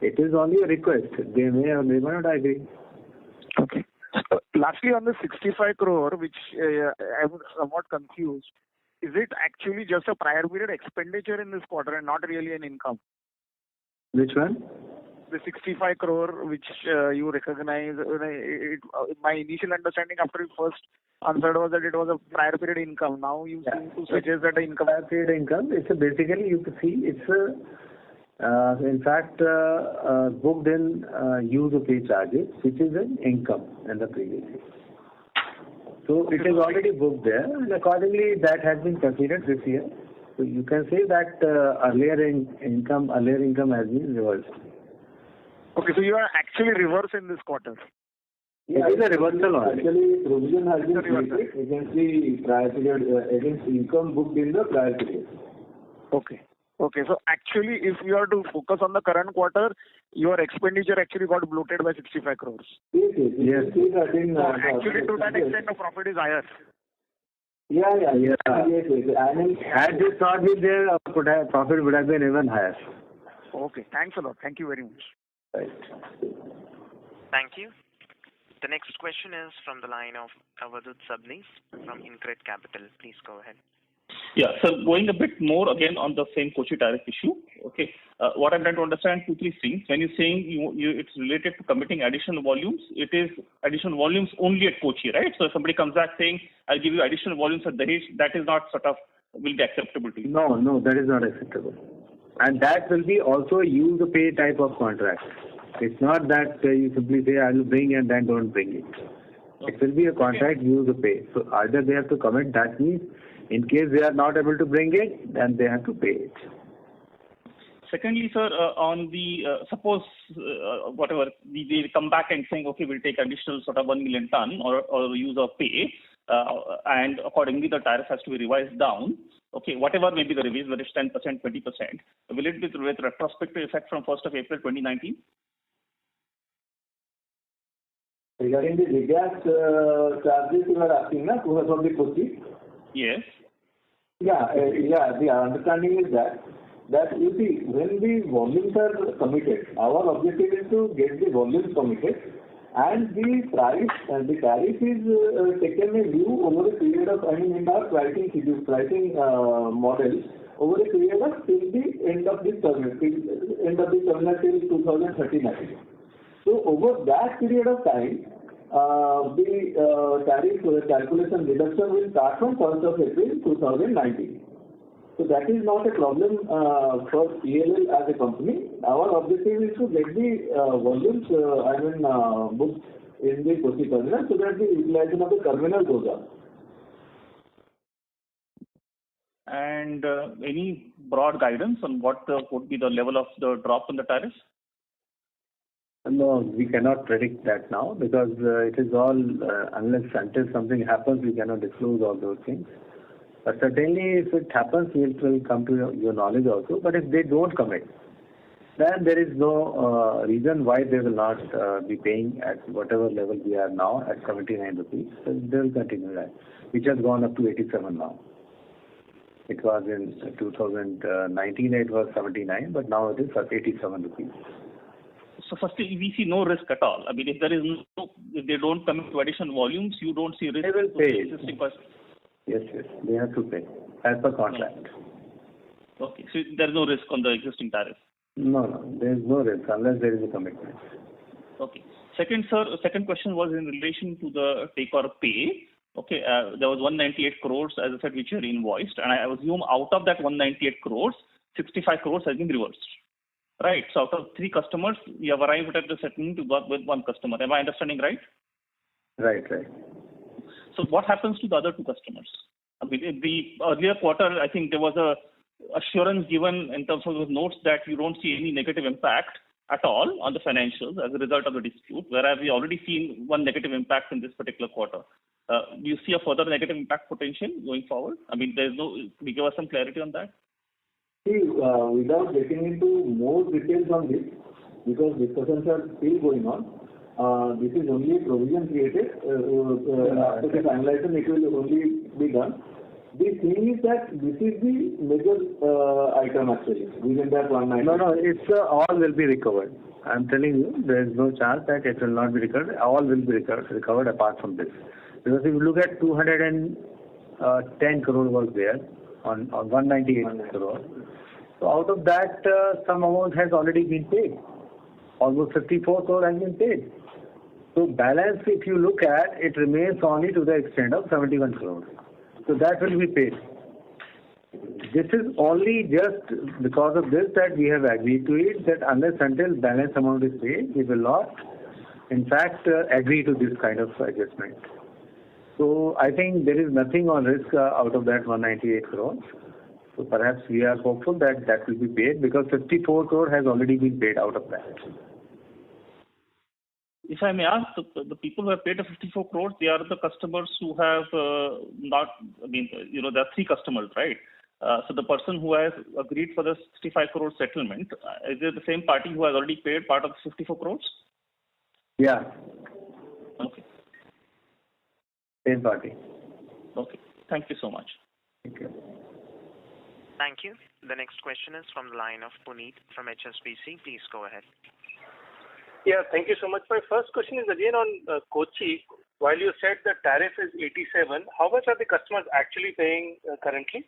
It is only a request. They may or may not agree. Okay. Lastly, on the 65 crore, which I was somewhat confused, is it actually just a prior period expenditure in this quarter and not really an income? Which one? The 65 crore which you recognize. My initial understanding after you first answered was that it was a prior period income. Now you seem to suggest that the income. Prior period income, it's basically, you can see, it's In fact, booked in use of pay charges, which is an income in the previous year. So it is already booked there, and accordingly that has been considered this year. So you can say that earlier income has been reversed. Okay, so you are actually reverse in this quarter. Yeah, it is a reversal only. Actually, provision has been created against the prior period, against income booked in the prior period. Okay. Okay, so actually, if you are to focus on the current quarter, your expenditure actually got bloated by 65 crores. Yes. Actually, to that extent, the profit is higher. Yeah. Yes. And had this not been there, profit would have been even higher. Okay, thanks a lot. Thank you very much. Right. Thank you. The next question is from the line of Avadut Sabnis from InCred Capital. Please go ahead. Yeah. So going a bit more again on the same Kochi tariff issue. Okay. What I'm trying to understand, 2-3 things. When you're saying it's related to committing additional volumes, it is additional volumes only at Kochi, right? So if somebody comes back saying, I'll give you additional volumes at Dahej, that is not will be acceptable to you. No, that is not acceptable. And that will be also a use pay type of contract. It's not that you simply say, I will bring and then don't bring it. It will be a contract use pay. So either they have to commit, that means in case they are not able to bring it, then they have to pay it. Secondly, sir, on the suppose whatever they come back and saying, okay, we'll take additional 1 million ton or use of pay, and accordingly the tariff has to be revised down. Okay, whatever may be the revise, whether it's 10%, 20%, will it be with retrospective effect from 1st of April 2019? Regarding the regas charges you are asking, from the Kochi? Yes. Yeah. The understanding is that you see, when the volumes are committed, our objective is to get the volumes committed, and the price and the tariff is taken a view over a period of, in our pricing models, over a period of till the end of the terminal till 2039. So over that period of time, the tariff calculation deduction will start from 1st of April 2019. So that is not a problem for ELL as a company. Our objective is to get the volumes booked in the Kochi terminal so that the utilization of the terminal goes up. And any broad guidance on what would be the level of the drop in the tariffs? No, we cannot predict that now because it is all, until something happens, we cannot disclose all those things. But certainly, if it happens, it will come to your knowledge also. But if they don't commit, then there is no reason why they will not be paying at whatever level we are now at 79 rupees. So they will continue that, which has gone up to 87 now. It was in 2019, it was 79, but now it is 87 rupees. So firstly, we see no risk at all. I mean, if they don't commit to additional volumes, you don't see risk. They will pay. Yes, they have to pay as per contract. Okay, so there is no risk on the existing tariff. No, there is no risk unless there is a commitment. Okay. Second question was in relation to the take or pay. Okay, there was 198 crores, as I said, which are invoiced, and I assume out of that 198 crores, 65 crores has been reversed. Right. So out of 3 customers, you have arrived at the settlement with 1 customer. Am I understanding right? Right. So what happens to the other 2 customers? I mean, in the earlier quarter, I think there was a assurance given in terms of those notes that you don't see any negative impact at all on the financials as a result of the dispute, whereas we already seen 1 negative impact in this particular quarter. Do you see a further negative impact potential going forward? I mean, can you give us some clarity on that? See, without getting into more details on this, because discussions are still going on, this is only a provision created. After the finalization, it will only be done. The thing is that this is the major item actually within that 190. No, it's all will be recovered. I'm telling you, there is no chance that it will not be recovered. All will be recovered apart from this. Because if you look at 210 crore was there on 198 crore. So out of that, some amount has already been paid. Almost 54 crore has been paid. So balance, if you look at, it remains only to the extent of 71 crore. So that will be paid. This is only just because of this that we have agreed to it, that unless until balance amount is paid, we will not, in fact, agree to this kind of adjustment. So I think there is nothing on risk out of that 198 crores. So perhaps we are hopeful that that will be paid because 54 crore has already been paid out of that. If I may ask, the people who have paid the 54 crores, they are the customers who have there are 3 customers, right? So the person who has agreed for the 65 crore settlement, is it the same party who has already paid part of the 54 crores? Yeah. Okay. Same party. Okay. Thank you so much. Thank you. Thank you. The next question is from the line of Puneet from HSBC. Please go ahead. Yeah, thank you so much. My first question is again on Kochi. While you said the tariff is 87, how much are the customers actually paying currently?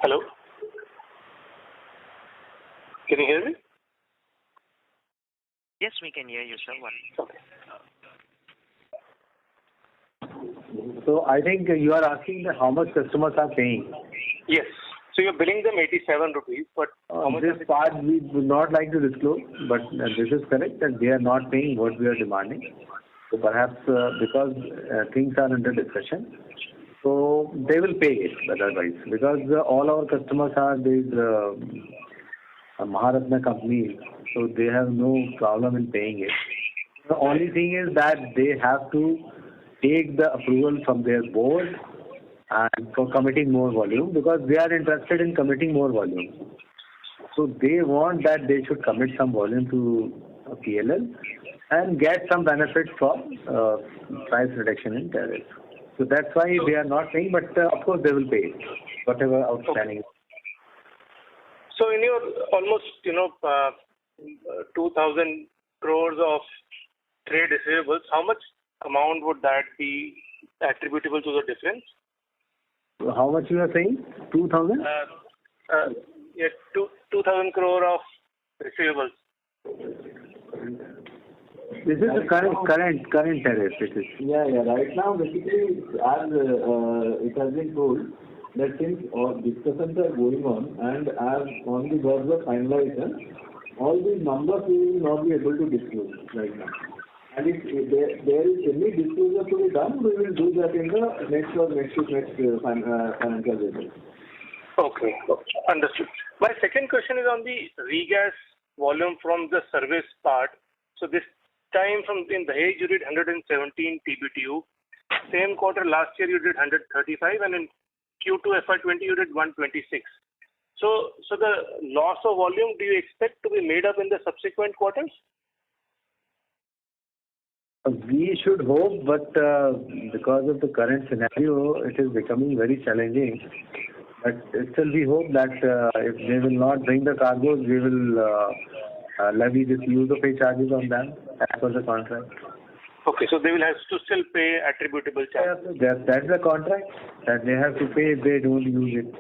Hello? Can you hear me? Yes, we can hear you, sir. Okay. So I think you are asking how much customers are paying. Yes. So you're billing them 87 rupees, but how much this part we would not like to disclose, but this is correct that they are not paying what we are demanding. So perhaps because things are under discussion, so they will pay it otherwise. Because all our customers are these Maharatna companies, so they have no problem in paying it. The only thing is that they have to take the approval from their board and for committing more volume, because they are interested in committing more volume. So they want that they should commit some volume to PLL and get some benefit from price reduction in tariff. So that's why they are not paying, but of course they will pay whatever outstanding. So in your almost 2,000 crores of trade receivables, how much amount would that be attributable to the difference? How much you are saying? 2,000? Yeah, 2,000 crore of receivables. This is the current tariff. It is. Yeah. Right now, basically, as it has been told that since all discussions are going on and as on the verge of finalization, all these numbers we will not be able to disclose right now. And if there is any disclosure to be done, we will do that in the next financial year. Okay, understood. My second question is on the regas volume from the service part. So this time from in Dahej you did 117 TBTU. Same quarter last year you did 135, and in Q2 FY20 you did 126. So the loss of volume, do you expect to be made up in the subsequent quarters? We should hope, but because of the current scenario, it is becoming very challenging. But still we hope that if they will not bring the cargoes, we will levy this use of pay charges on them as per the contract. Okay, so they will have to still pay attributable charges. That's the contract, that they have to pay if they don't use it.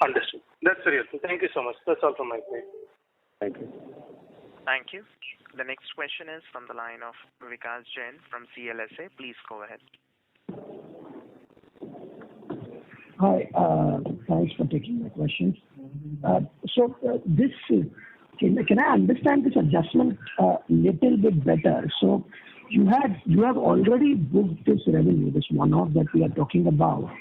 Understood. That's very helpful. Thank you so much. That's all from my side. Thank you. Thank you. The next question is from the line of Vikas Jain from CLSA. Please go ahead. Hi. Thanks for taking my questions. Can I understand this adjustment little bit better? So you have already booked this revenue, this one-off that we are talking about,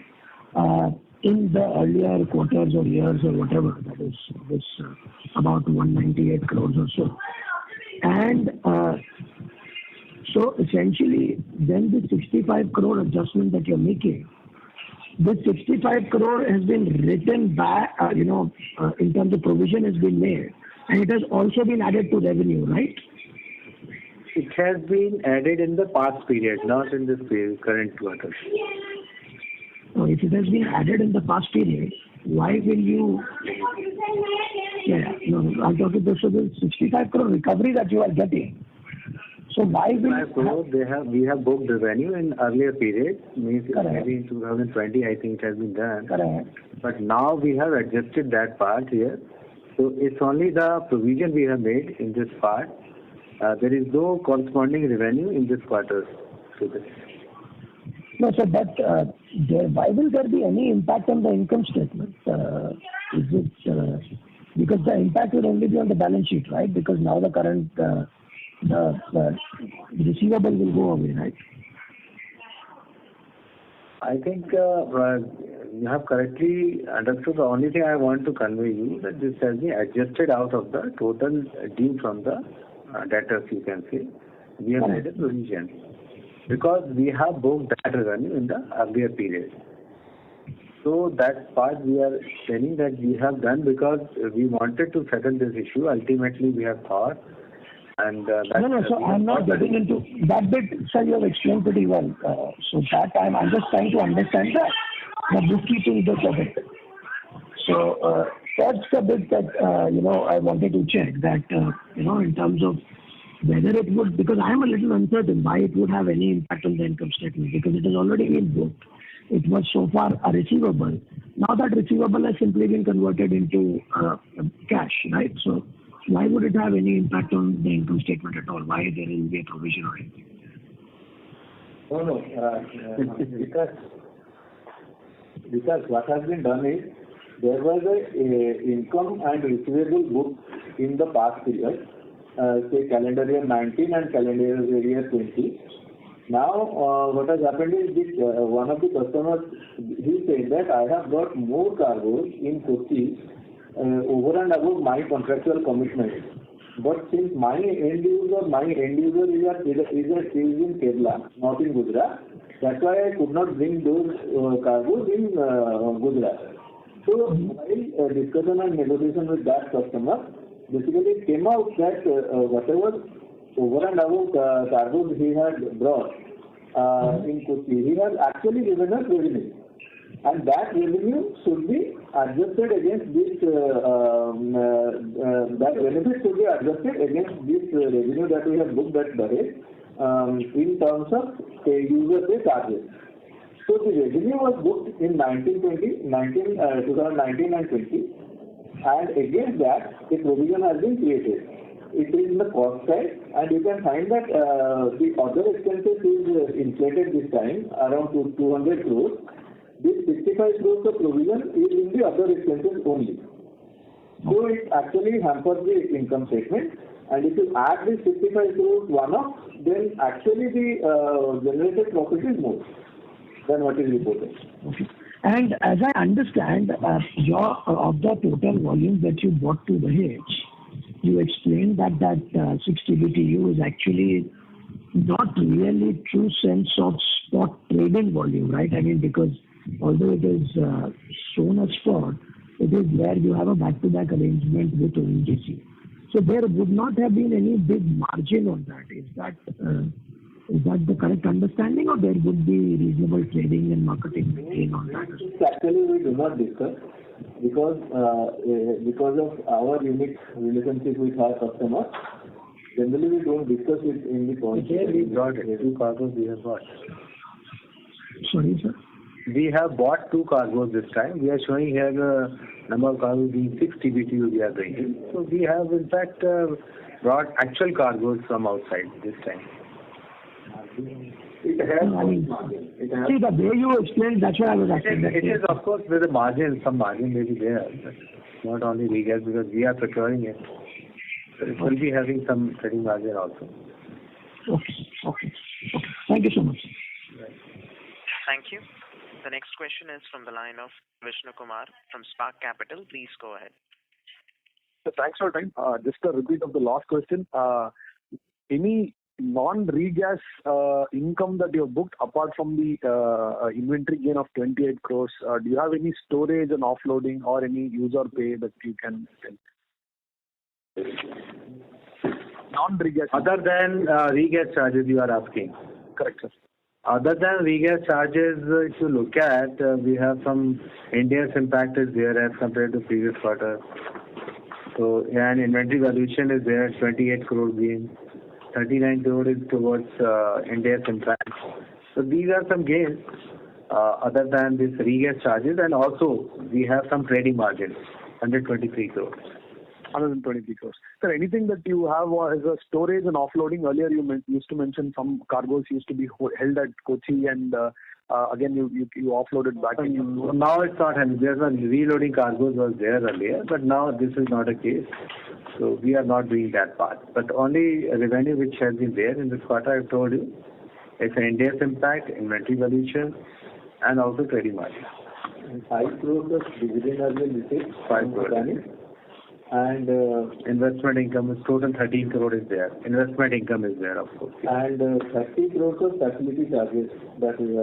in the earlier quarters or years or whatever, that is this about 198 crores or so. And so essentially then the 65 crore adjustment that you're making, this 65 crore has been written back, in terms of provision has been made, and it has also been added to revenue, right? It has been added in the past period, not in this current quarter. So if it has been added in the past period, why will you? I'm talking about the 65 crore recovery that you are getting. So why will we have booked revenue in earlier period, maybe in 2020 I think it has been done. Correct. But now we have adjusted that part here. So it's only the provision we have made in this part There is no corresponding revenue in this quarter to this. No, sir, but why will there be any impact on the income statement? Is it because the impact will only be on the balance sheet, right? Because now the current the receivable will go away, right? I think you have correctly understood. The only thing I want to convey you that this has been adjusted out of the total due from the debtors, you can say. We have made a provision because we have booked that revenue in the earlier period. So that part we are saying that we have done because we wanted to settle this issue. Ultimately, we have thought. And no, so I'm not getting into that bit, sir. You have explained pretty well. So that I'm just trying to understand the bookkeeping bit of it. So that's the bit that I wanted to check that in terms of whether it would, because I am a little uncertain why it would have any impact on the income statement, because it has already been booked. It was so far a receivable. Now that receivable has simply been converted into cash, right? So why would it have any impact on the income statement at all? Why there will be a provision or anything? No, because what has been done is there was a income and receivable booked in the past period, say calendar year 19 and calendar year 20. Now, what has happened is this, one of the customers, he said that I have got more cargoes in Kochi over and above my contractual commitment. But since my end user is in Kerala, not in Gujarat, that's why I could not bring those cargoes in Gujarat. So while discussion and negotiation with that customer, basically it came out that whatever over and above cargoes he had brought in Kochi, he has actually given us revenue. And that revenue should be adjusted against this, that benefit should be adjusted against this revenue that we have booked at Dahej in terms of user pay charges. So the revenue was booked in 2019 and 20, and against that a provision has been created. It is in the cost side, and you can find that the other expenses is inflated this time around 200 crores. This 65 crores of provision is in the other expenses only. So it actually hampers the income statement. And if you add this 65 crores one-off, then actually the generated profit is more than what is reported. Okay. And as I understand, of the total volume that you bought to Dahej, you explained that 60 BTU is actually not really true sense of spot trading volume, right? I mean, because although it is shown as spot, it is where you have a back-to-back arrangement with ONGC. So there would not have been any big margin on that. Is that the correct understanding, or there would be reasonable trading and marketing gain on that? Actually, we do not discuss because of our unique relationship with our customers. Generally, we don't discuss it in the phone. We brought 2 cargoes we have bought. Sorry, sir? We have bought 2 cargoes this time. We are showing here the number of cargoes being 60 BTU we are bringing. So we have in fact brought actual cargoes from outside this time. It has margin. See, the way you explained, that's what I was asking. It is of course with a margin, some margin may be there. But not only regas because we are procuring it. So it will be having some trading margin also. Okay. Thank you so much. Right. Thank you. The next question is from the line of Vishnu Kumar from Spark Capital. Please go ahead. So thanks for your time. Just a repeat of the last question. Any non-regas income that you have booked apart from the inventory gain of 28 crores? Do you have any storage and offloading or any user pay that you can tell? Non-regas. Other than regas charges you are asking? Correct, sir. Other than regas charges, if you look at, we have some India's impact is there as compared to previous quarter. So, and inventory valuation is there, 28 crore gain. 39 crore is towards India's impact. So these are some gains other than this regas charges, and also we have some trading margins, 123 crores. 123 crores. Sir, anything that you have as a storage and offloading? Earlier you used to mention some cargoes used to be held at Kochi and again you offloaded back. Now it's not, and there's a reloading cargoes was there earlier, but now this is not a case. So we are not doing that part. But only revenue which has been there in this quarter, I've told you, it's an Ind AS impact, inventory valuation, and also trading margin. 5 crores of dividend has been received. 5 crores. And investment income is total 13 crore is there. Investment income is there, of course. And 30 crores of facility charges that we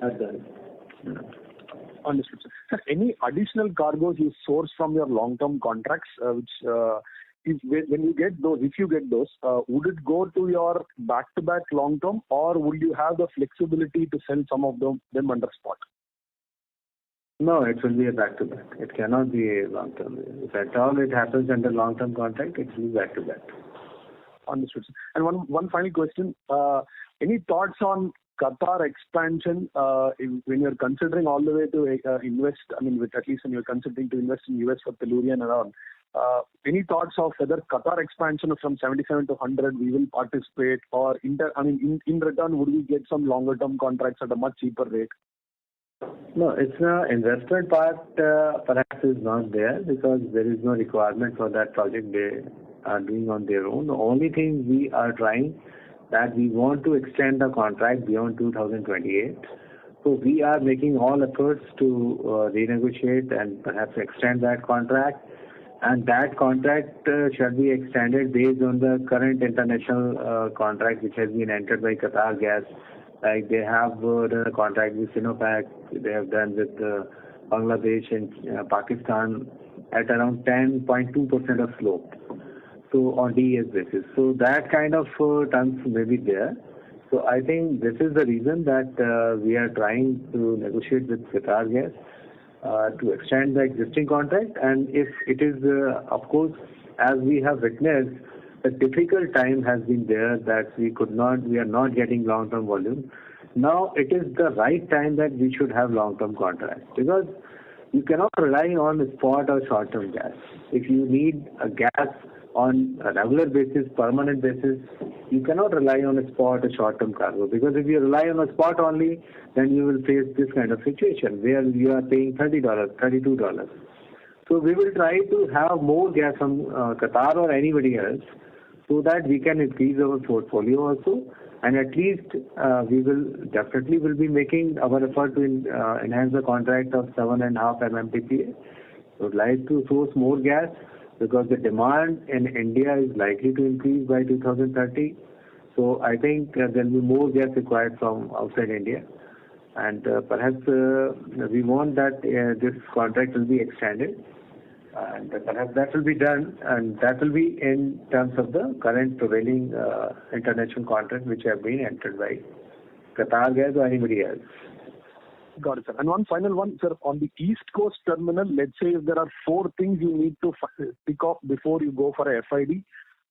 have done. Understood, sir. Sir, any additional cargoes you source from your long-term contracts, which when you get those, if you get those, would it go to your back-to-back long-term, or would you have the flexibility to sell some of them under spot? No, it will be a back-to-back. It cannot be a long-term. If at all it happens under long-term contract, it will be back-to-back. Understood, sir. And one final question. Any thoughts on Qatar expansion when you're considering all the way to invest, I mean, at least when you're considering to invest in US for tellurian and all, any thoughts of whether Qatar expansion from 77 to 100 we will participate, or in return would we get some longer term contracts at a much cheaper rate? No, it's the investment part perhaps is not there because there is no requirement for that project. They are doing on their own. The only thing we are trying that we want to extend the contract beyond 2028. So we are making all efforts to renegotiate and perhaps extend that contract. And that contract shall be extended based on the current international contract which has been entered by Qatar Gas. Like they have done a contract with Sinopec, they have done with Bangladesh and Pakistan at around 10.2% of slope. So on DES basis. So that kind of terms may be there. So I think this is the reason that we are trying to negotiate with Qatar Gas to extend the existing contract. And if it is, of course, as we have witnessed, a difficult time has been there that we are not getting long-term volume. Now it is the right time that we should have long-term contracts because you cannot rely on spot or short-term gas. If you need a gas on a regular basis, permanent basis, you cannot rely on a spot or short-term cargo because if you rely on a spot only, then you will face this kind of situation where you are paying $30, $32. So we will try to have more gas from Qatar or anybody else so that we can increase our portfolio also, and at least we will definitely be making our effort to enhance the contract of 7.5 MMTPA. We would like to source more gas because the demand in India is likely to increase by 2030. So I think there will be more gas required from outside India, and perhaps we want that this contract will be extended. And perhaps that will be done, and that will be in terms of the current prevailing international contract which have been entered by Qatar Gas or anybody else. Got it, sir. And one final one, sir. On the East Coast terminal, let's say if there are 4 things you need to pick up before you go for a FID,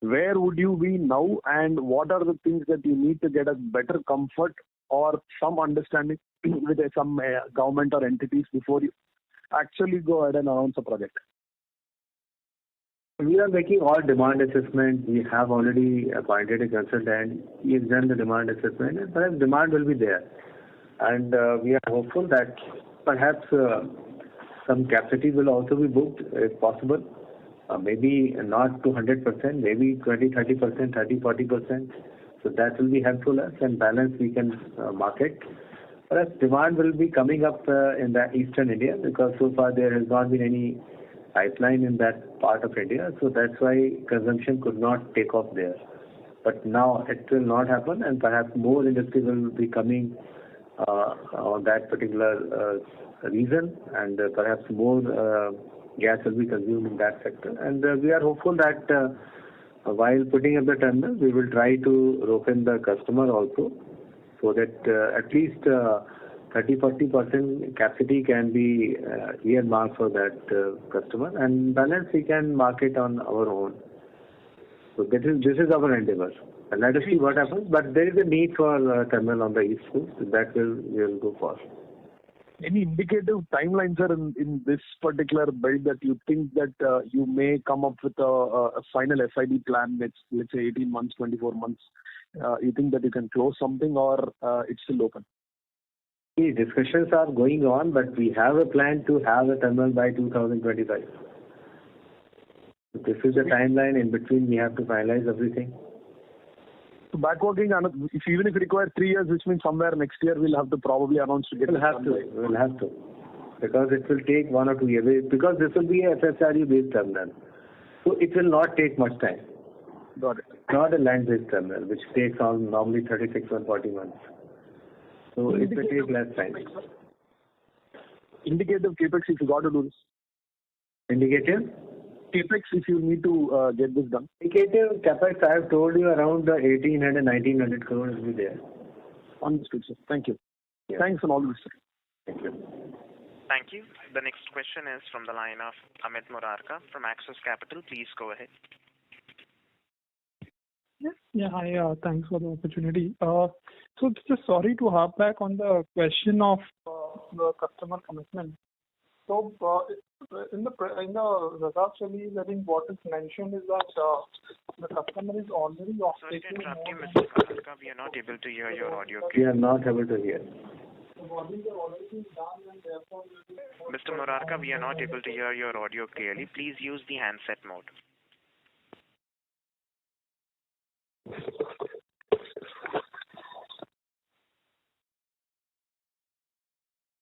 where would you be now, and what are the things that you need to get a better comfort or some understanding with some government or entities before you actually go ahead and announce a project? We are making all demand assessment. We have already appointed a consultant. He has done the demand assessment, and perhaps demand will be there. And we are hopeful that perhaps some capacity will also be booked if possible. Maybe not to 100%, maybe 20, 30%, 30, 40%. So that will be helpful us, and balance we can market. Perhaps demand will be coming up in the eastern India because so far there has not been any pipeline in that part of India, so that's why consumption could not take off there. But now it will not happen, and perhaps more industry will be coming on that particular reason, and perhaps more gas will be consumed in that sector. And we are hopeful that while putting up the terminal, we will try to rope in the customer also, so that at least 30-40% capacity can be earmarked for that customer, and balance we can market on our own. So this is our endeavor. And let us see what happens. But there is a need for terminal on the East Coast. That we will go for. Any indicative timeline, sir, in this particular build that you think that you may come up with a final SIB plan, let's say 18 months, 24 months? You think that you can close something, or it's still open? The discussions are going on, but we have a plan to have a terminal by 2025. So this is the timeline. In between, we have to finalize everything. So backworking, even if it requires 3 years, which means somewhere next year we'll have to probably announce to get We'll have to. Because it will take 1 or 2 years. Because this will be a FSRU-based terminal. So it will not take much time. Got it. Not a land-based terminal, which takes on normally 36 or 40 months. So it will take less time. Indicative capex if you got to do this. Indicative? Capex if you need to get this done. Indicative capex, I have told you around 1,800, 1,900 crores will be there. Understood, sir. Thank you. Yeah. Thanks and all this, sir. Thank you. Thank you. The next question is from the line of Amit Murarka from Axis Capital. Please go ahead. Yeah, hi. Thanks for the opportunity. So just sorry to harp back on the question of the customer commitment. So in the results release, I think what is mentioned is that the customer is already off. Sorry to interrupt you, Mr. Murarka. We are not able to hear your audio. We are not able to hear. Mr. Murarka, we are not able to hear your audio clearly. Please use the handset mode.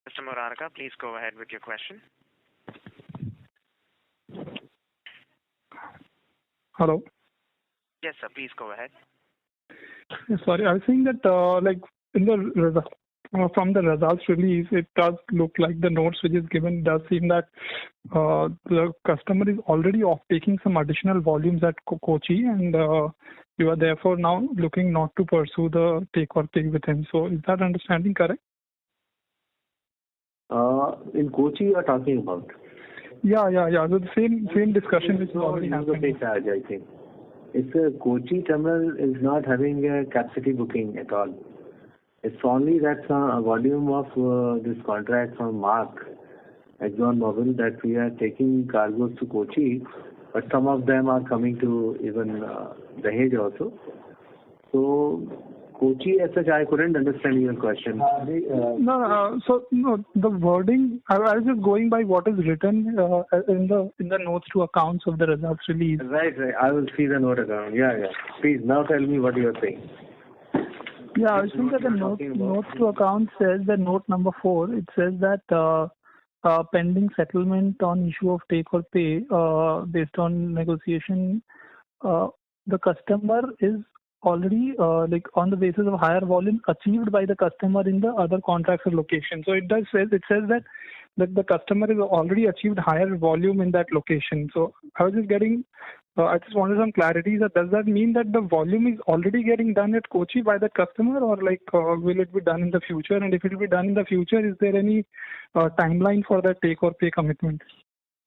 Mr. Murarka, please go ahead with your question. Hello. Yes, sir. Please go ahead. Sorry, I was saying that like in the from the results release, it does look like the notes which is given does seem that the customer is already off taking some additional volumes at Kochi, and you are therefore now looking not to pursue the take or pay with him. So is that understanding correct? In Kochi, you are talking about? Yeah. So the same discussion is already happening. Charge, I think. It's a Kochi terminal is not having a capacity booking at all. It's only that a volume of this contract from Mark, ExxonMobil, that we are taking cargoes to Kochi, but some of them are coming to even Dahej also. So Kochi as such, I couldn't understand your question. No. So the wording, I was just going by what is written in the notes to accounts of the results release. Right. I will see the note account. Yeah. Please, now tell me what you are saying. Yeah, I think that the notes to account says that note number 4, it says that pending settlement on issue of take or pay based on negotiation, the customer is already like on the basis of higher volume achieved by the customer in the other contracts or location. So it says that the customer has already achieved higher volume in that location. So I was just I just wanted some clarity. So does that mean that the volume is already getting done at Kochi by the customer, or like will it be done in the future? And if it will be done in the future, is there any timeline for that take or pay commitment?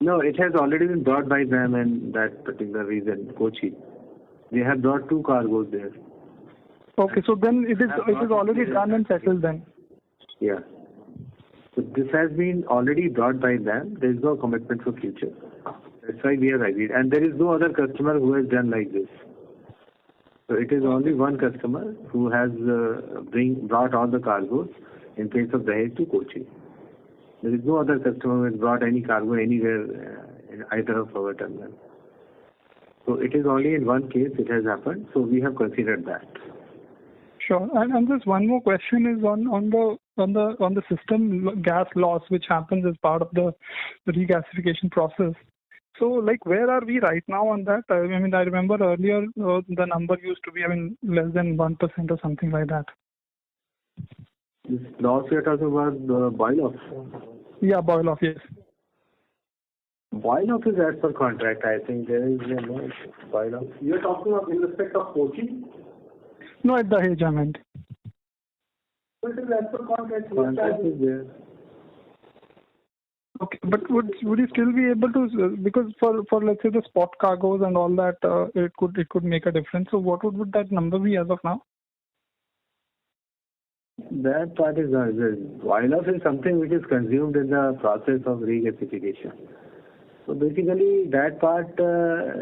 No, it has already been brought by them in that particular region, Kochi. They have brought 2 cargoes there. Okay, so then it is already done and settled then. Yeah. So this has been already brought by them. There is no commitment for future. That's why we have agreed. And there is no other customer who has done like this. So it is only one customer who has brought all the cargoes in place of Dahej to Kochi. There is no other customer who has brought any cargo anywhere in either of our terminals. So it is only in one case it has happened. So we have considered that. Sure. And just one more question is on the system gas loss, which happens as part of the regasification process. So, like, where are we right now on that? I mean, I remember earlier the number used to be, less than 1% or something like that. This loss we are talking about boil off? Yeah, boil off, yes. Boil off is as per contract. I think there is no boil off. You are talking of in respect of Kochi? No, at Dahej, I meant. So it is as per contract. Contract is there. Okay, but would you still be able to, because for let's say the spot cargoes and all that, it could make a difference. So what would that number be as of now? That part is not. Oil off is something which is consumed in the process of regasification. So basically, that part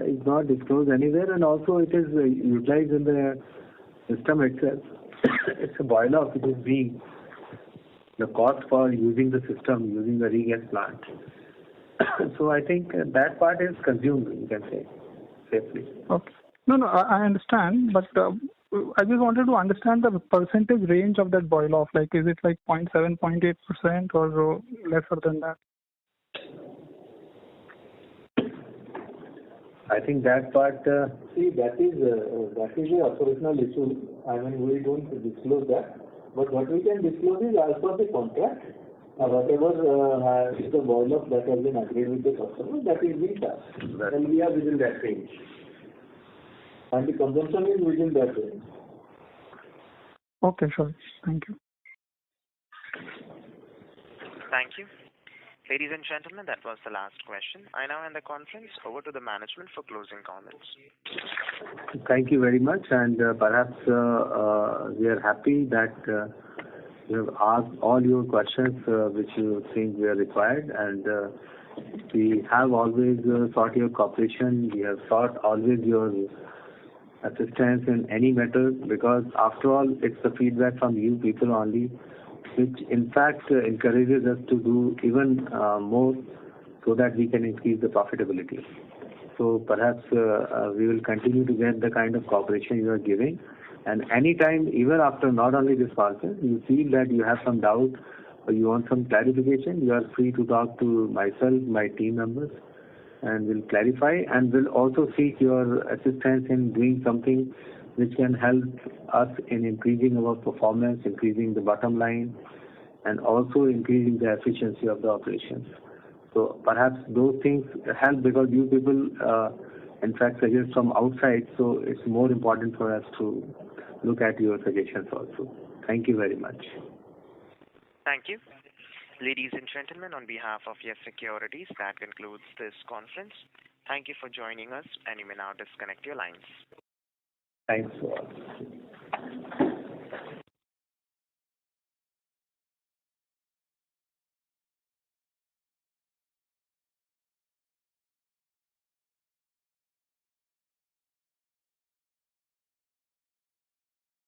is not disclosed anywhere, and also it is utilized in the system itself. It's a boil off. It is being the cost for using the system, using the regas plant. So I think that part is consumed, you can say, safely. Okay. No, I understand, but I just wanted to understand the percentage range of that boil off. Like, is it like 0.7, 0.8% or lesser than that? I think that part. See, that is the operational issue. I mean, we don't disclose that. But what we can disclose is as per the contract, whatever is the boil off that has been agreed with the customer, that is being charged. And we are within that range. And the consumption is within that range. Okay, sure. Thank you. Thank you. Ladies and gentlemen, that was the last question. I now hand the conference over to the management for closing comments. Thank you very much, and perhaps we are happy that you have asked all your questions which you think were required, and we have always sought your cooperation. We have sought always your assistance in any matter, because after all, it's the feedback from you people only, which in fact encourages us to do even more so that we can increase the profitability. So perhaps we will continue to get the kind of cooperation you are giving. And anytime, even after not only this conference, you feel that you have some doubt or you want some clarification, you are free to talk to myself, my team members, and we'll clarify, and we'll also seek your assistance in doing something which can help us in increasing our performance, increasing the bottom line, and also increasing the efficiency of the operations. So perhaps those things help, because you people, in fact, suggest from outside, so it's more important for us to look at your suggestions also. Thank you very much. Thank you. Ladies and gentlemen, on behalf of Yes Securities, that concludes this conference. Thank you for joining us, and you may now disconnect your lines. Thanks.